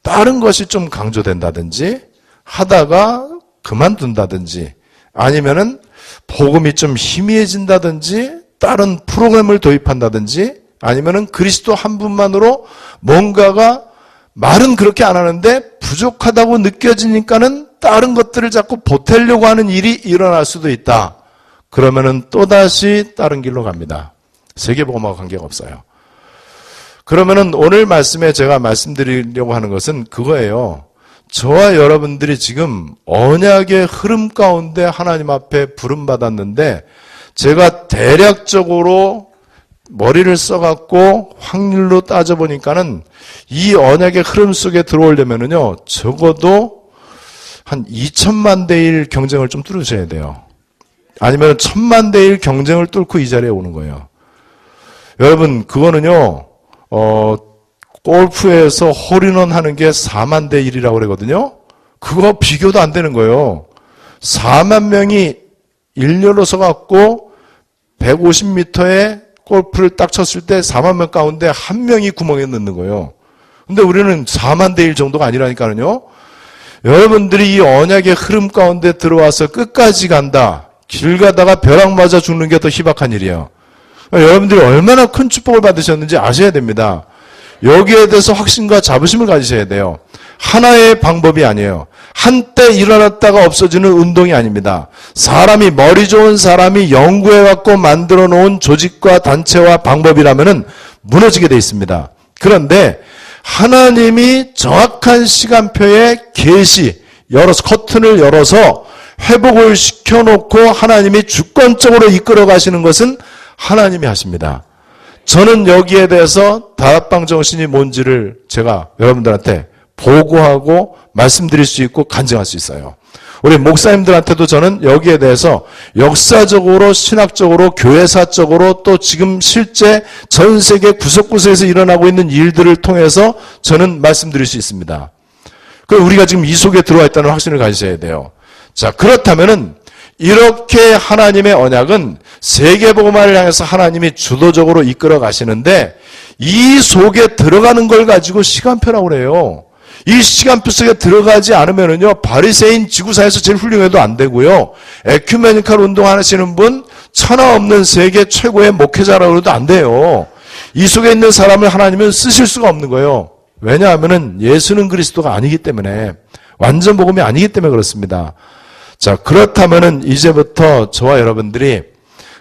다른 것이 좀 강조된다든지 하다가 그만둔다든지 아니면은 복음이 좀 희미해진다든지 다른 프로그램을 도입한다든지 아니면은 그리스도 한 분만으로 뭔가가 말은 그렇게 안 하는데 부족하다고 느껴지니까는 다른 것들을 자꾸 보태려고 하는 일이 일어날 수도 있다. 그러면은 또다시 다른 길로 갑니다. 세계복음화와 관계가 없어요. 그러면은 오늘 말씀에 제가 말씀드리려고 하는 것은 그거예요. 저와 여러분들이 지금 언약의 흐름 가운데 하나님 앞에 부름받았는데 제가 대략적으로 머리를 써갖고 확률로 따져보니까는 이 언약의 흐름 속에 들어오려면은요, 적어도 한 2천만 대 1 경쟁을 좀 뚫으셔야 돼요. 아니면 1000만 대 1 경쟁을 뚫고 이 자리에 오는 거예요. 여러분, 그거는요, 골프에서 홀인원 하는 게 4만 대 1이라고 그러거든요. 그거 비교도 안 되는 거예요. 4만 명이 일렬로 서갖고 150m에 골프를 딱 쳤을 때 4만 명 가운데 한 명이 구멍에 넣는 거예요. 근데 우리는 4만 대 1 정도가 아니라니까요. 여러분들이 이 언약의 흐름 가운데 들어와서 끝까지 간다. 길 가다가 벼락 맞아 죽는 게 더 희박한 일이에요. 여러분들이 얼마나 큰 축복을 받으셨는지 아셔야 됩니다. 여기에 대해서 확신과 자부심을 가지셔야 돼요. 하나의 방법이 아니에요. 한때 일어났다가 없어지는 운동이 아닙니다. 사람이, 머리 좋은 사람이 연구해갖고 만들어 놓은 조직과 단체와 방법이라면은 무너지게 돼 있습니다. 그런데 하나님이 정확한 시간표에 계시, 커튼을 열어서 회복을 시켜놓고 하나님이 주권적으로 이끌어 가시는 것은 하나님이 하십니다. 저는 여기에 대해서 다락방 정신이 뭔지를 제가 여러분들한테 보고하고 말씀드릴 수 있고 간증할 수 있어요. 우리 목사님들한테도 저는 여기에 대해서 역사적으로, 신학적으로, 교회사적으로 또 지금 실제 전 세계 구석구석에서 일어나고 있는 일들을 통해서 저는 말씀드릴 수 있습니다. 그럼 우리가 지금 이 속에 들어와 있다는 확신을 가지셔야 돼요. 자, 그렇다면은 이렇게 하나님의 언약은 세계복음화를 향해서 하나님이 주도적으로 이끌어 가시는데 이 속에 들어가는 걸 가지고 시간표라고 그래요. 이 시간표 속에 들어가지 않으면은요, 바리새인 지구사에서 제일 훌륭해도 안 되고요, 에큐메니컬 운동 하시는 분, 천하 없는 세계 최고의 목회자라고 해도 안 돼요. 이 속에 있는 사람을 하나님은 쓰실 수가 없는 거예요. 왜냐하면은 예수는 그리스도가 아니기 때문에, 완전 복음이 아니기 때문에 그렇습니다. 자, 그렇다면은 이제부터 저와 여러분들이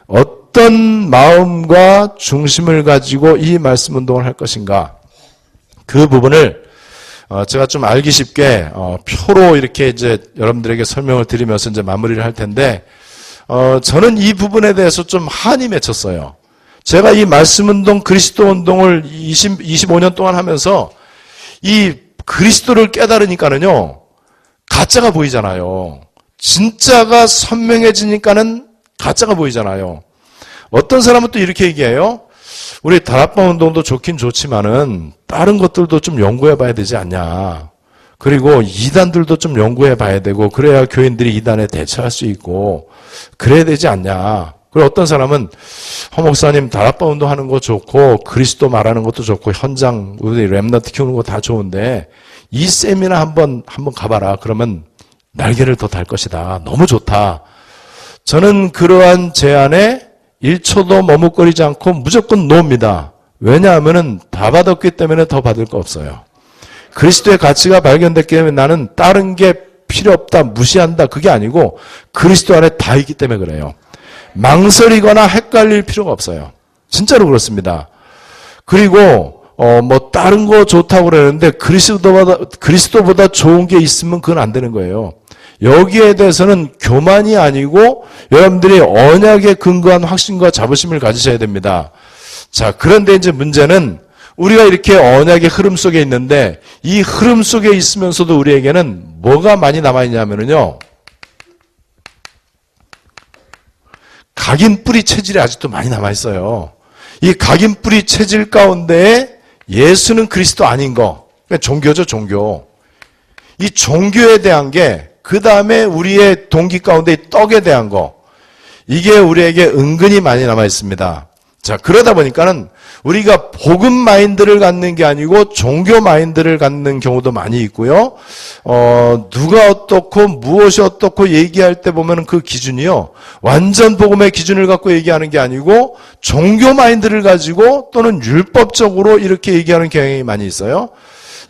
어떤 마음과 중심을 가지고 이 말씀 운동을 할 것인가, 그 부분을 제가 좀 알기 쉽게 표로 이렇게 이제 여러분들에게 설명을 드리면서 이제 마무리를 할 텐데, 저는 이 부분에 대해서 좀 한이 맺혔어요. 제가 이 말씀 운동, 그리스도 운동을 25년 동안 하면서 이 그리스도를 깨달으니까는요, 가짜가 보이잖아요. 진짜가 선명해지니까는 가짜가 보이잖아요. 어떤 사람은 또 이렇게 얘기해요. 우리 다락방 운동도 좋긴 좋지만은 다른 것들도 좀 연구해 봐야 되지 않냐. 그리고 이단들도 좀 연구해 봐야 되고, 그래야 교인들이 이단에 대처할 수 있고 그래야 되지 않냐. 그리고 어떤 사람은 목사님 다락방 운동하는 거 좋고 그리스도 말하는 것도 좋고 현장 우리 렘넌트 키우는 거 다 좋은데 이 세미나 한번 가봐라. 그러면 날개를 더 달 것이다. 너무 좋다. 저는 그러한 제안에 1초도 머뭇거리지 않고 무조건 노입니다. 왜냐하면은 다 받았기 때문에 더 받을 거 없어요. 그리스도의 가치가 발견됐기 때문에 나는 다른 게 필요 없다, 무시한다, 그게 아니고 그리스도 안에 다 있기 때문에 그래요. 망설이거나 헷갈릴 필요가 없어요. 진짜로 그렇습니다. 그리고 다른 거 좋다고 그러는데 그리스도보다 좋은 게 있으면 그건 안 되는 거예요. 여기에 대해서는 교만이 아니고 여러분들이 언약에 근거한 확신과 자부심을 가지셔야 됩니다. 자, 그런데 이제 문제는 우리가 이렇게 언약의 흐름 속에 있는데 이 흐름 속에 있으면서도 우리에게는 뭐가 많이 남아있냐면요, 각인 뿌리 체질이 아직도 많이 남아있어요. 이 각인 뿌리 체질 가운데에 예수는 그리스도 아닌 거, 그러니까 종교죠, 종교. 이 종교에 대한 게, 그 다음에 우리의 동기 가운데 떡에 대한 거, 이게 우리에게 은근히 많이 남아 있습니다. 자, 그러다 보니까는 우리가 복음 마인드를 갖는 게 아니고 종교 마인드를 갖는 경우도 많이 있고요. 누가 어떻고 무엇이 어떻고 얘기할 때 보면 그 기준이요, 완전 복음의 기준을 갖고 얘기하는 게 아니고 종교 마인드를 가지고 또는 율법적으로 이렇게 얘기하는 경향이 많이 있어요.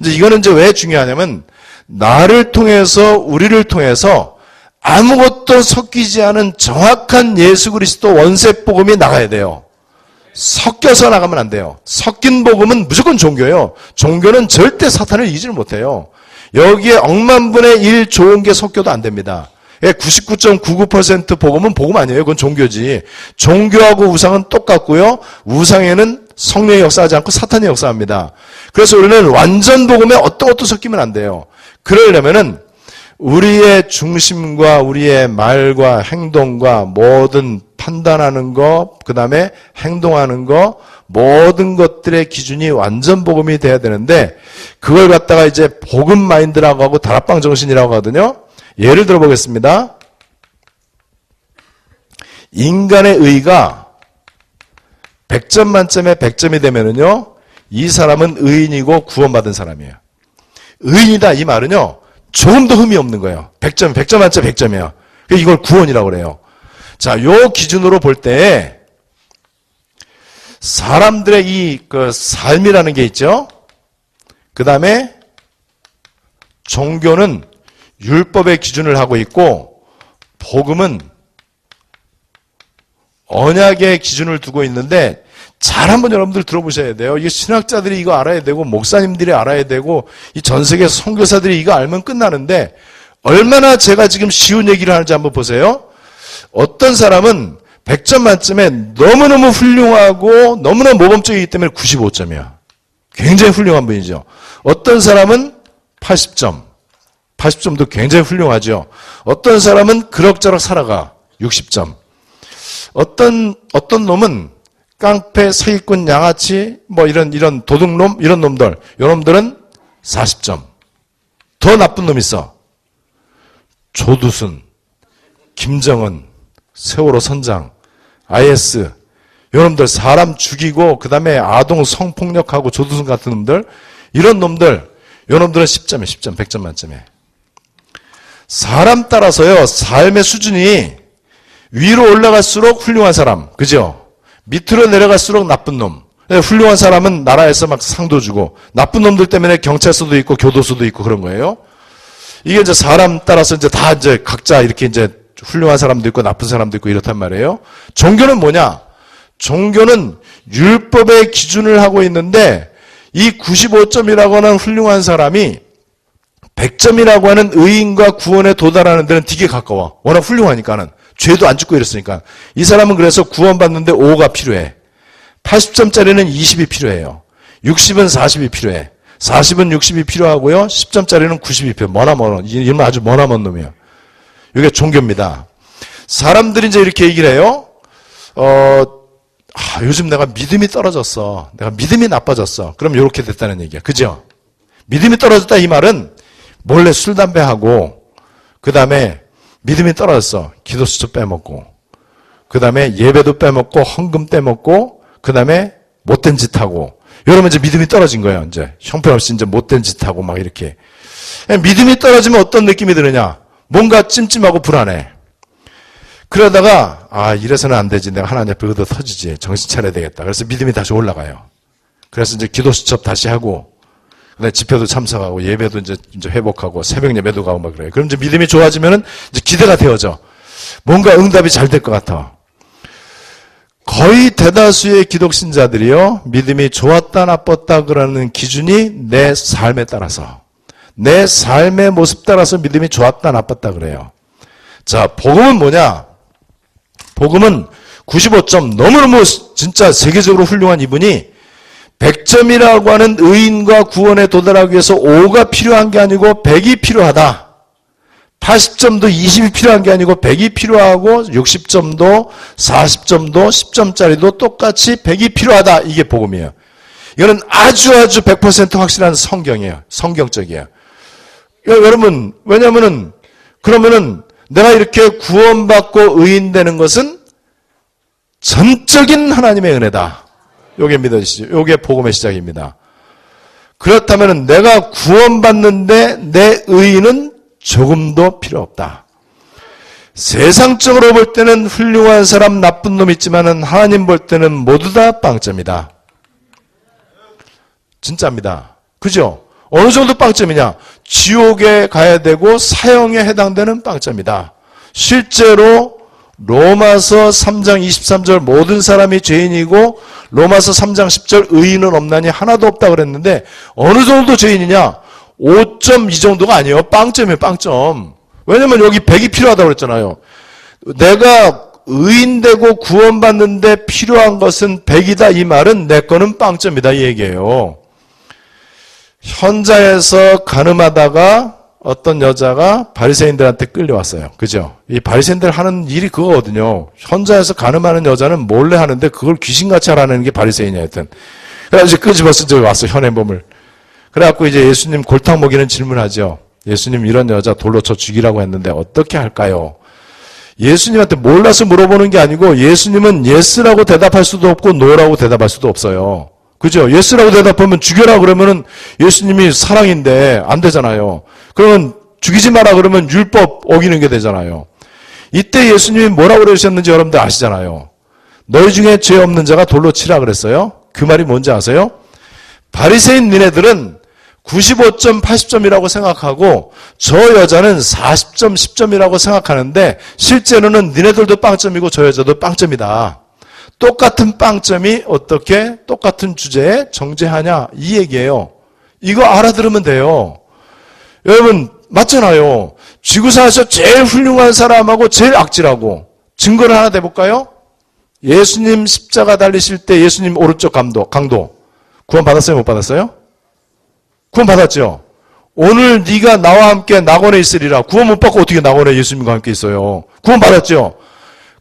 이제 이거는 이제 왜 중요하냐면, 나를 통해서, 우리를 통해서 아무것도 섞이지 않은 정확한 예수 그리스도 원세 복음이 나가야 돼요. 섞여서 나가면 안 돼요. 섞인 복음은 무조건 종교예요. 종교는 절대 사탄을 이기지를 못해요. 여기에 억만분의 1 좋은 게 섞여도 안 됩니다. 99.99% 복음은 복음 아니에요. 그건 종교지. 종교하고 우상은 똑같고요. 우상에는 성령의 역사하지 않고 사탄이 역사합니다. 그래서 우리는 완전 복음에 어떤 것도 섞이면 안 돼요. 그러려면은 우리의 중심과 우리의 말과 행동과 모든 판단하는 거, 그 다음에 행동하는 거, 모든 것들의 기준이 완전 복음이 돼야 되는데, 그걸 갖다가 이제 복음 마인드라고 하고 다락방 정신이라고 하거든요. 예를 들어 보겠습니다. 인간의 의가 100점 만점에 100점이 되면은요, 이 사람은 의인이고 구원받은 사람이에요. 의인이다 이 말은요, 조금 더 흠이 없는 거예요. 100점 만점 100점이에요. 이걸 구원이라고 그래요. 자, 요 기준으로 볼 때 사람들의 삶이라는 게 있죠. 그 다음에 종교는 율법의 기준을 하고 있고 복음은 언약의 기준을 두고 있는데 잘 한번 여러분들 들어보셔야 돼요. 이게 신학자들이 이거 알아야 되고 목사님들이 알아야 되고 이 전 세계 선교사들이 이거 알면 끝나는데 얼마나 제가 지금 쉬운 얘기를 하는지 한번 보세요. 어떤 사람은 100점 만점에 너무너무 훌륭하고 너무나 모범적이기 때문에 95점이야. 굉장히 훌륭한 분이죠. 어떤 사람은 80점. 80점도 굉장히 훌륭하죠. 어떤 사람은 그럭저럭 살아가. 60점. 어떤 놈은 깡패, 사기꾼, 양아치, 이런 도둑놈, 이런 놈들. 요놈들은 40점. 더 나쁜 놈 있어. 조두순, 김정은, 세월호 선장, IS. 요놈들 사람 죽이고, 그 다음에 아동 성폭력하고 조두순 같은 놈들. 이런 놈들. 요놈들은 10점에 10점, 100점 만점에. 사람 따라서요, 삶의 수준이 위로 올라갈수록 훌륭한 사람. 그죠? 밑으로 내려갈수록 나쁜 놈. 훌륭한 사람은 나라에서 막 상도 주고, 나쁜 놈들 때문에 경찰서도 있고, 교도소도 있고 그런 거예요. 이게 이제 사람 따라서 이제 다 이제 각자 이렇게 이제 훌륭한 사람도 있고, 나쁜 사람도 있고 이렇단 말이에요. 종교는 뭐냐? 종교는 율법의 기준을 하고 있는데, 이 95점이라고 하는 훌륭한 사람이 100점이라고 하는 의인과 구원에 도달하는 데는 되게 가까워. 워낙 훌륭하니까는. 죄도 안 짓고 이랬으니까. 이 사람은 그래서 구원받는데 5가 필요해. 80점짜리는 20이 필요해요. 60은 40이 필요해. 40은 60이 필요하고요. 10점짜리는 90이 필요해. 이놈은 아주 머나먼 놈이에요. 이게 종교입니다. 사람들이 이제 이렇게 얘기를 해요. 요즘 내가 믿음이 떨어졌어. 내가 믿음이 나빠졌어. 그럼 이렇게 됐다는 얘기야. 그죠? 믿음이 떨어졌다 이 말은 몰래 술, 담배하고 그 다음에 믿음이 떨어졌어. 기도 수첩 빼먹고 그 다음에 예배도 빼먹고 헌금 빼먹고 그 다음에 못된 짓 하고 이러면 이제 믿음이 떨어진 거예요. 이제 형편없이 이제 못된 짓 하고 막 이렇게. 믿음이 떨어지면 어떤 느낌이 드느냐? 뭔가 찜찜하고 불안해. 그러다가 이래서는 안 되지. 내가 하나님 앞에 얻어 터지지. 정신 차려야 되겠다. 그래서 믿음이 다시 올라가요. 그래서 이제 기도 수첩 다시 하고 그다음에 집회도 참석하고 예배도 이제 회복하고 새벽 예배도 가고 막 그래요. 그럼 이제 믿음이 좋아지면은 이제 기대가 되어져. 뭔가 응답이 잘 될 것 같아. 거의 대다수의 기독신자들이요, 믿음이 좋았다 나빴다 그러는 기준이 내 삶에 따라서, 내 삶의 모습 따라서 믿음이 좋았다 나빴다 그래요. 자, 복음은 뭐냐? 복음은 95점, 너무너무 진짜 세계적으로 훌륭한 이분이 100점이라고 하는 의인과 구원에 도달하기 위해서 5가 필요한 게 아니고 100이 필요하다. 80점도 20이 필요한 게 아니고 100이 필요하고 60점도 40점도 10점짜리도 똑같이 100이 필요하다. 이게 복음이에요. 이거는 아주 100% 확실한 성경이에요. 성경적이에요. 여러분, 왜냐면은 그러면은 내가 이렇게 구원받고 의인 되는 것은 전적인 하나님의 은혜다. 요게 믿어지시죠? 요게 복음의 시작입니다. 그렇다면 내가 구원받는데 내 의인은 조금도 필요 없다. 세상적으로 볼 때는 훌륭한 사람, 나쁜 놈 있지만은 하나님 볼 때는 모두 다 빵점이다. 진짜입니다. 그죠? 어느 정도 빵점이냐? 지옥에 가야 되고 사형에 해당되는 빵점이다. 실제로 로마서 3장 23절 모든 사람이 죄인이고 로마서 3장 10절 의인은 없나니 하나도 없다 그랬는데 어느 정도 죄인이냐? 5점 이 정도가 아니에요. 빵점이에요. 빵점. 왜냐면 여기 100이 필요하다고 그랬잖아요. 내가 의인되고 구원받는데 필요한 것은 100이다 이 말은 내 거는 빵점이다 이 얘기예요. 현자에서 가늠하다가 어떤 여자가 바리새인들한테 끌려왔어요. 그죠? 이 바리새인들 하는 일이 그거거든요. 현자에서 가늠하는 여자는 몰래 하는데 그걸 귀신같이 하라는 게 바리새인이야 하여튼. 그래가지고 끄집어서 저기 왔어. 현행범을. 그래갖고 이제 예수님 골탕 먹이는 질문하죠. 예수님 이런 여자 돌로 쳐 죽이라고 했는데 어떻게 할까요? 예수님한테 몰라서 물어보는 게 아니고 예수님은 예스라고 대답할 수도 없고 노라고 대답할 수도 없어요. 그죠? 예스라고 대답하면 죽여라 그러면은 예수님이 사랑인데 안 되잖아요. 그러면 죽이지 마라 그러면 율법 어기는 게 되잖아요. 이때 예수님이 뭐라고 그러셨는지 여러분들 아시잖아요. 너희 중에 죄 없는 자가 돌로 치라 그랬어요. 그 말이 뭔지 아세요? 바리새인 니네들은 95점, 80점이라고 생각하고 저 여자는 40점, 10점이라고 생각하는데 실제로는 니네들도 빵점이고 저 여자도 빵점이다. 똑같은 빵점이 어떻게 똑같은 주제에 정죄하냐 이 얘기예요. 이거 알아들으면 돼요. 여러분 맞잖아요. 지구상에서 제일 훌륭한 사람하고 제일 악질하고 증거를 하나 대볼까요? 예수님 십자가 달리실 때 예수님 오른쪽 강도 구원 받았어요? 못 받았어요? 구원 받았죠. 오늘 네가 나와 함께 낙원에 있으리라. 구원 못 받고 어떻게 낙원에 예수님과 함께 있어요? 구원 받았죠.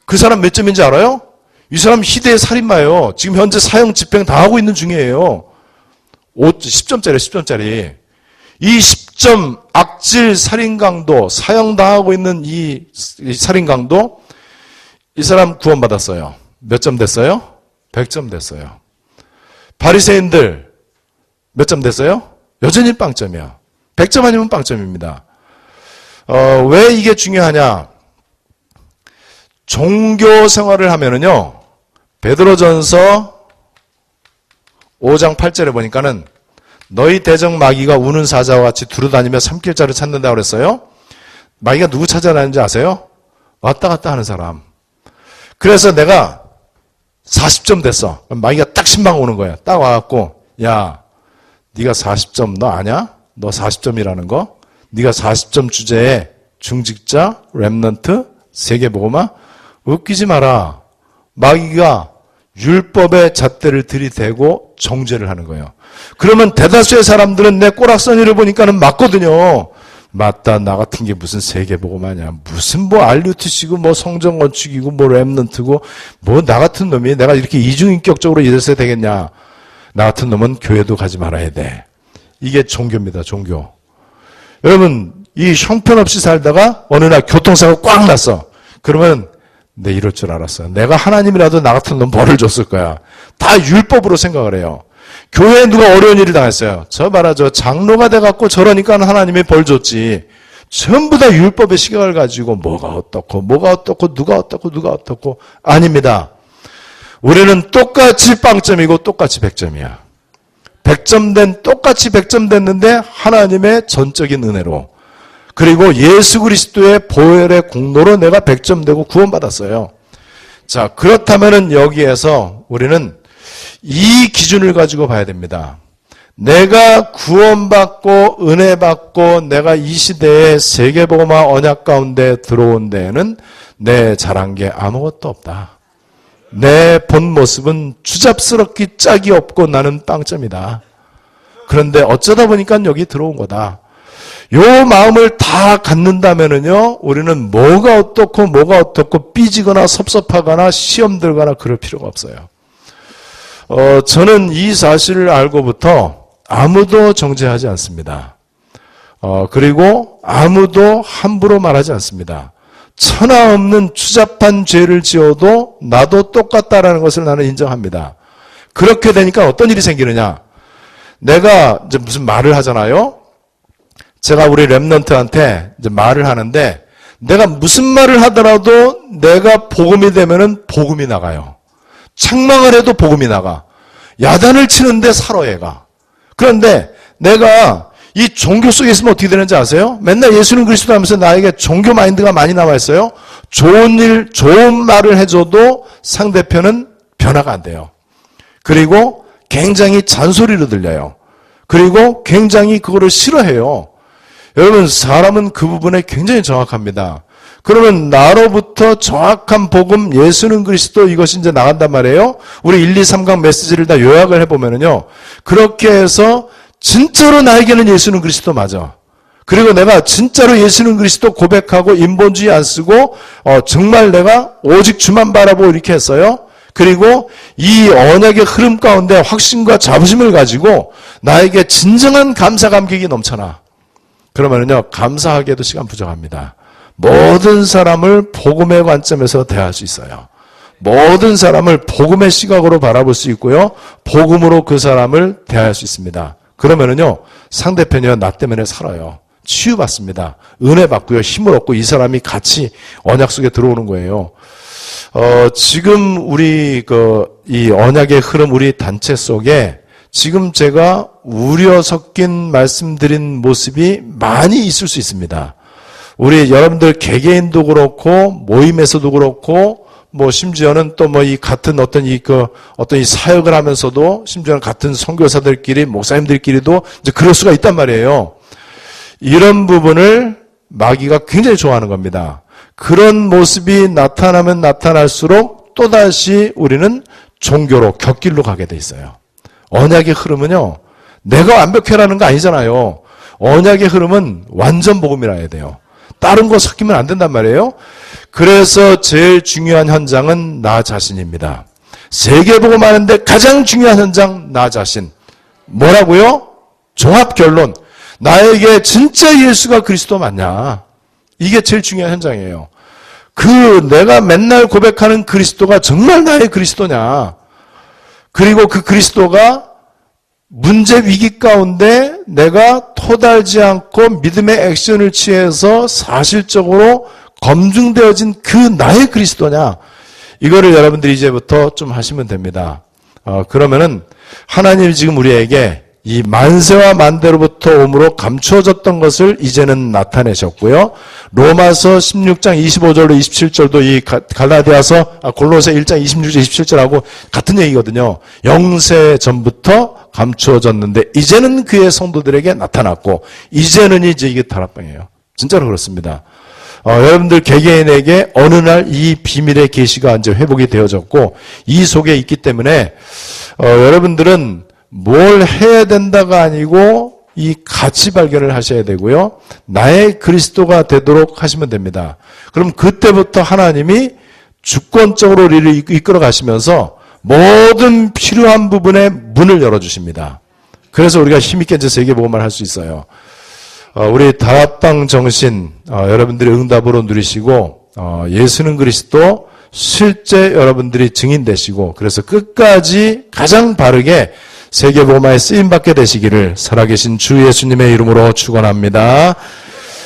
그 사람 몇 점인지 알아요? 이 사람 희대의 살인마예요. 지금 현재 사형 집행 당하고 있는 중이에요. 10점짜리 10점짜리. 이 10점 악질 살인 강도 사형 당하고 있는 이 살인 강도 이 사람 구원 받았어요. 몇 점 됐어요? 100점 됐어요. 바리새인들 몇 점 됐어요? 여전히 빵점이야. 100점 아니면 빵점입니다. 왜 이게 중요하냐? 종교 생활을 하면은요, 베드로전서 5장 8절에 보니까는 너희 대적 마귀가 우는 사자와 같이 두루다니며 삼킬자를 찾는다고 그랬어요. 마귀가 누구 찾아다니는지 아세요? 왔다 갔다 하는 사람. 그래서 내가 40점 됐어. 마귀가 딱 신방 오는 거야. 딱 와갖고 야 네가 40점 너 아냐? 너 40점이라는 거? 네가 40점 주제에 중직자, 렘넌트, 세계보고마 웃기지 마라. 마귀가 율법의 잣대를 들이대고 정죄를 하는 거예요. 그러면 대다수의 사람들은 내 꼬락서니를 보니까는 맞거든요. 맞다. 나 같은 게 무슨 세계보고마냐. 무슨 뭐 RUTC고 뭐 성전건축이고 뭐 렘넌트고 뭐 나 같은 놈이 내가 이렇게 이중인격적으로 이랬어야 되겠냐. 나 같은 놈은 교회도 가지 말아야 돼. 이게 종교입니다. 종교. 여러분 이 형편없이 살다가 어느 날 교통사고 꽉 났어. 그러면 내 이럴 줄 알았어. 내가 하나님이라도 나 같은 놈 벌을 줬을 거야. 다 율법으로 생각을 해요. 교회에 누가 어려운 일을 당했어요. 저 봐라 저 장로가 돼갖고 저러니까 하나님이 벌 줬지. 전부 다 율법의 시각을 가지고 뭐가 어떻고 누가 어떻고 아닙니다. 우리는 똑같이 빵점이고 똑같이 100점이야. 100점 된 똑같이 100점 됐는데 하나님의 전적인 은혜로 그리고 예수 그리스도의 보혈의 공로로 내가 100점 되고 구원받았어요. 자, 그렇다면은 여기에서 우리는 이 기준을 가지고 봐야 됩니다. 내가 구원받고 은혜받고 내가 이 시대에 세계복음화 언약 가운데 들어온 데에는 내 잘한 게 아무것도 없다. 내 본 모습은 주잡스럽기 짝이 없고 나는 빵점이다. 그런데 어쩌다 보니까 여기 들어온 거다. 요 마음을 다 갖는다면은요, 우리는 뭐가 어떻고 삐지거나 섭섭하거나 시험 들거나 그럴 필요가 없어요. 저는 이 사실을 알고부터 아무도 정죄하지 않습니다. 그리고 아무도 함부로 말하지 않습니다. 천하 없는 추잡한 죄를 지어도 나도 똑같다라는 것을 나는 인정합니다. 그렇게 되니까 어떤 일이 생기느냐? 내가 이제 무슨 말을 하잖아요. 제가 우리 렘넌트한테 이제 말을 하는데 내가 무슨 말을 하더라도 내가 복음이 되면은 복음이 나가요. 책망을 해도 복음이 나가. 야단을 치는데 살아 얘가. 그런데 내가 이 종교 속에 있으면 어떻게 되는지 아세요? 맨날 예수는 그리스도 하면서 나에게 종교 마인드가 많이 남아있어요. 좋은 일, 좋은 말을 해줘도 상대편은 변화가 안 돼요. 그리고 굉장히 잔소리로 들려요. 그리고 굉장히 그거를 싫어해요. 여러분, 사람은 그 부분에 굉장히 정확합니다. 그러면 나로부터 정확한 복음, 예수는 그리스도, 이것이 이제 나간단 말이에요. 우리 1, 2, 3강 메시지를 다 요약을 해보면은요. 그렇게 해서 진짜로 나에게는 예수는 그리스도 맞아. 그리고 내가 진짜로 예수는 그리스도 고백하고 인본주의 안 쓰고 정말 내가 오직 주만 바라보고 이렇게 했어요. 그리고 이 언약의 흐름 가운데 확신과 자부심을 가지고 나에게 진정한 감사 감격이 넘쳐나. 그러면은요, 감사하게도 시간 부족합니다. 모든 사람을 복음의 관점에서 대할 수 있어요. 모든 사람을 복음의 시각으로 바라볼 수 있고요. 복음으로 그 사람을 대할 수 있습니다. 그러면은요, 상대편이요, 나 때문에 살아요. 치유받습니다. 은혜 받고요, 힘을 얻고 이 사람이 같이 언약 속에 들어오는 거예요. 지금 우리 이 언약의 흐름, 우리 단체 속에 지금 제가 우려 섞인 말씀드린 모습이 많이 있을 수 있습니다. 우리 여러분들 개개인도 그렇고 모임에서도 그렇고 뭐 심지어는 또 뭐 이 같은 어떤 이 사역을 하면서도 심지어는 같은 선교사들끼리 목사님들끼리도 이제 그럴 수가 있단 말이에요. 이런 부분을 마귀가 굉장히 좋아하는 겁니다. 그런 모습이 나타나면 나타날수록 또다시 우리는 종교로 곁길로 가게 돼 있어요. 언약의 흐름은요, 내가 완벽해라는 거 아니잖아요. 언약의 흐름은 완전 복음이라 해야 돼요. 다른 거 섞이면 안 된단 말이에요. 그래서 제일 중요한 현장은 나 자신입니다. 세계복음 하는데 가장 중요한 현장, 나 자신. 뭐라고요? 종합 결론. 나에게 진짜 예수가 그리스도 맞냐? 이게 제일 중요한 현장이에요. 내가 맨날 고백하는 그리스도가 정말 나의 그리스도냐? 그리고 그 그리스도가 문제 위기 가운데 내가 토달지 않고 믿음의 액션을 취해서 사실적으로 검증되어진 그 나의 그리스도냐? 이거를 여러분들이 이제부터 좀 하시면 됩니다. 그러면은 하나님이 지금 우리에게 이 만세와 만대로부터 오므로 감추어졌던 것을 이제는 나타내셨고요. 로마서 16장 25절로 27절도 이 골로새 1장 26절 27절하고 같은 얘기거든요. 영세 전부터 감추어졌는데 이제는 그의 성도들에게 나타났고 이제는 이제 이게 다락방이에요. 진짜로 그렇습니다. 여러분들 개개인에게 어느 날 이 비밀의 계시가 이제 회복이 되어졌고 이 속에 있기 때문에 여러분들은 뭘 해야 된다가 아니고 이 가치 발견을 하셔야 되고요. 나의 그리스도가 되도록 하시면 됩니다. 그럼 그때부터 하나님이 주권적으로 우리를 이끌어 가시면서 모든 필요한 부분에 문을 열어주십니다. 그래서 우리가 힘있게 이제 세계복음을 할 수 있어요. 우리 다락방 정신 여러분들이 응답으로 누리시고 예수는 그리스도 실제 여러분들이 증인되시고 그래서 끝까지 가장 바르게 세계복음화에 쓰임받게 되시기를 살아계신 주 예수님의 이름으로 축원합니다.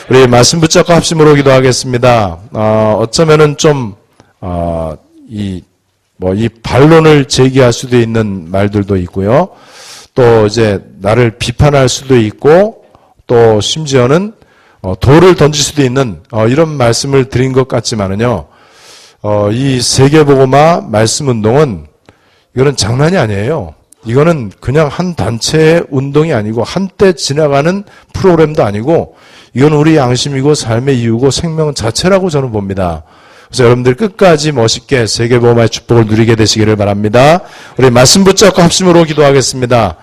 우리 말씀 붙잡고 합심으로 기도하겠습니다. 어쩌면은 좀 이 반론을 제기할 수도 있는 말들도 있고요. 또 이제 나를 비판할 수도 있고 또 심지어는 돌을 던질 수도 있는 이런 말씀을 드린 것 같지만은요. 이 세계복음화 말씀 운동은 이거는 장난이 아니에요. 이거는 그냥 한 단체의 운동이 아니고 한때 지나가는 프로그램도 아니고 이건 우리 양심이고 삶의 이유고 생명 자체라고 저는 봅니다. 그래서 여러분들 끝까지 멋있게 세계복음화의 축복을 누리게 되시기를 바랍니다. 우리 말씀 붙잡고 합심으로 기도하겠습니다.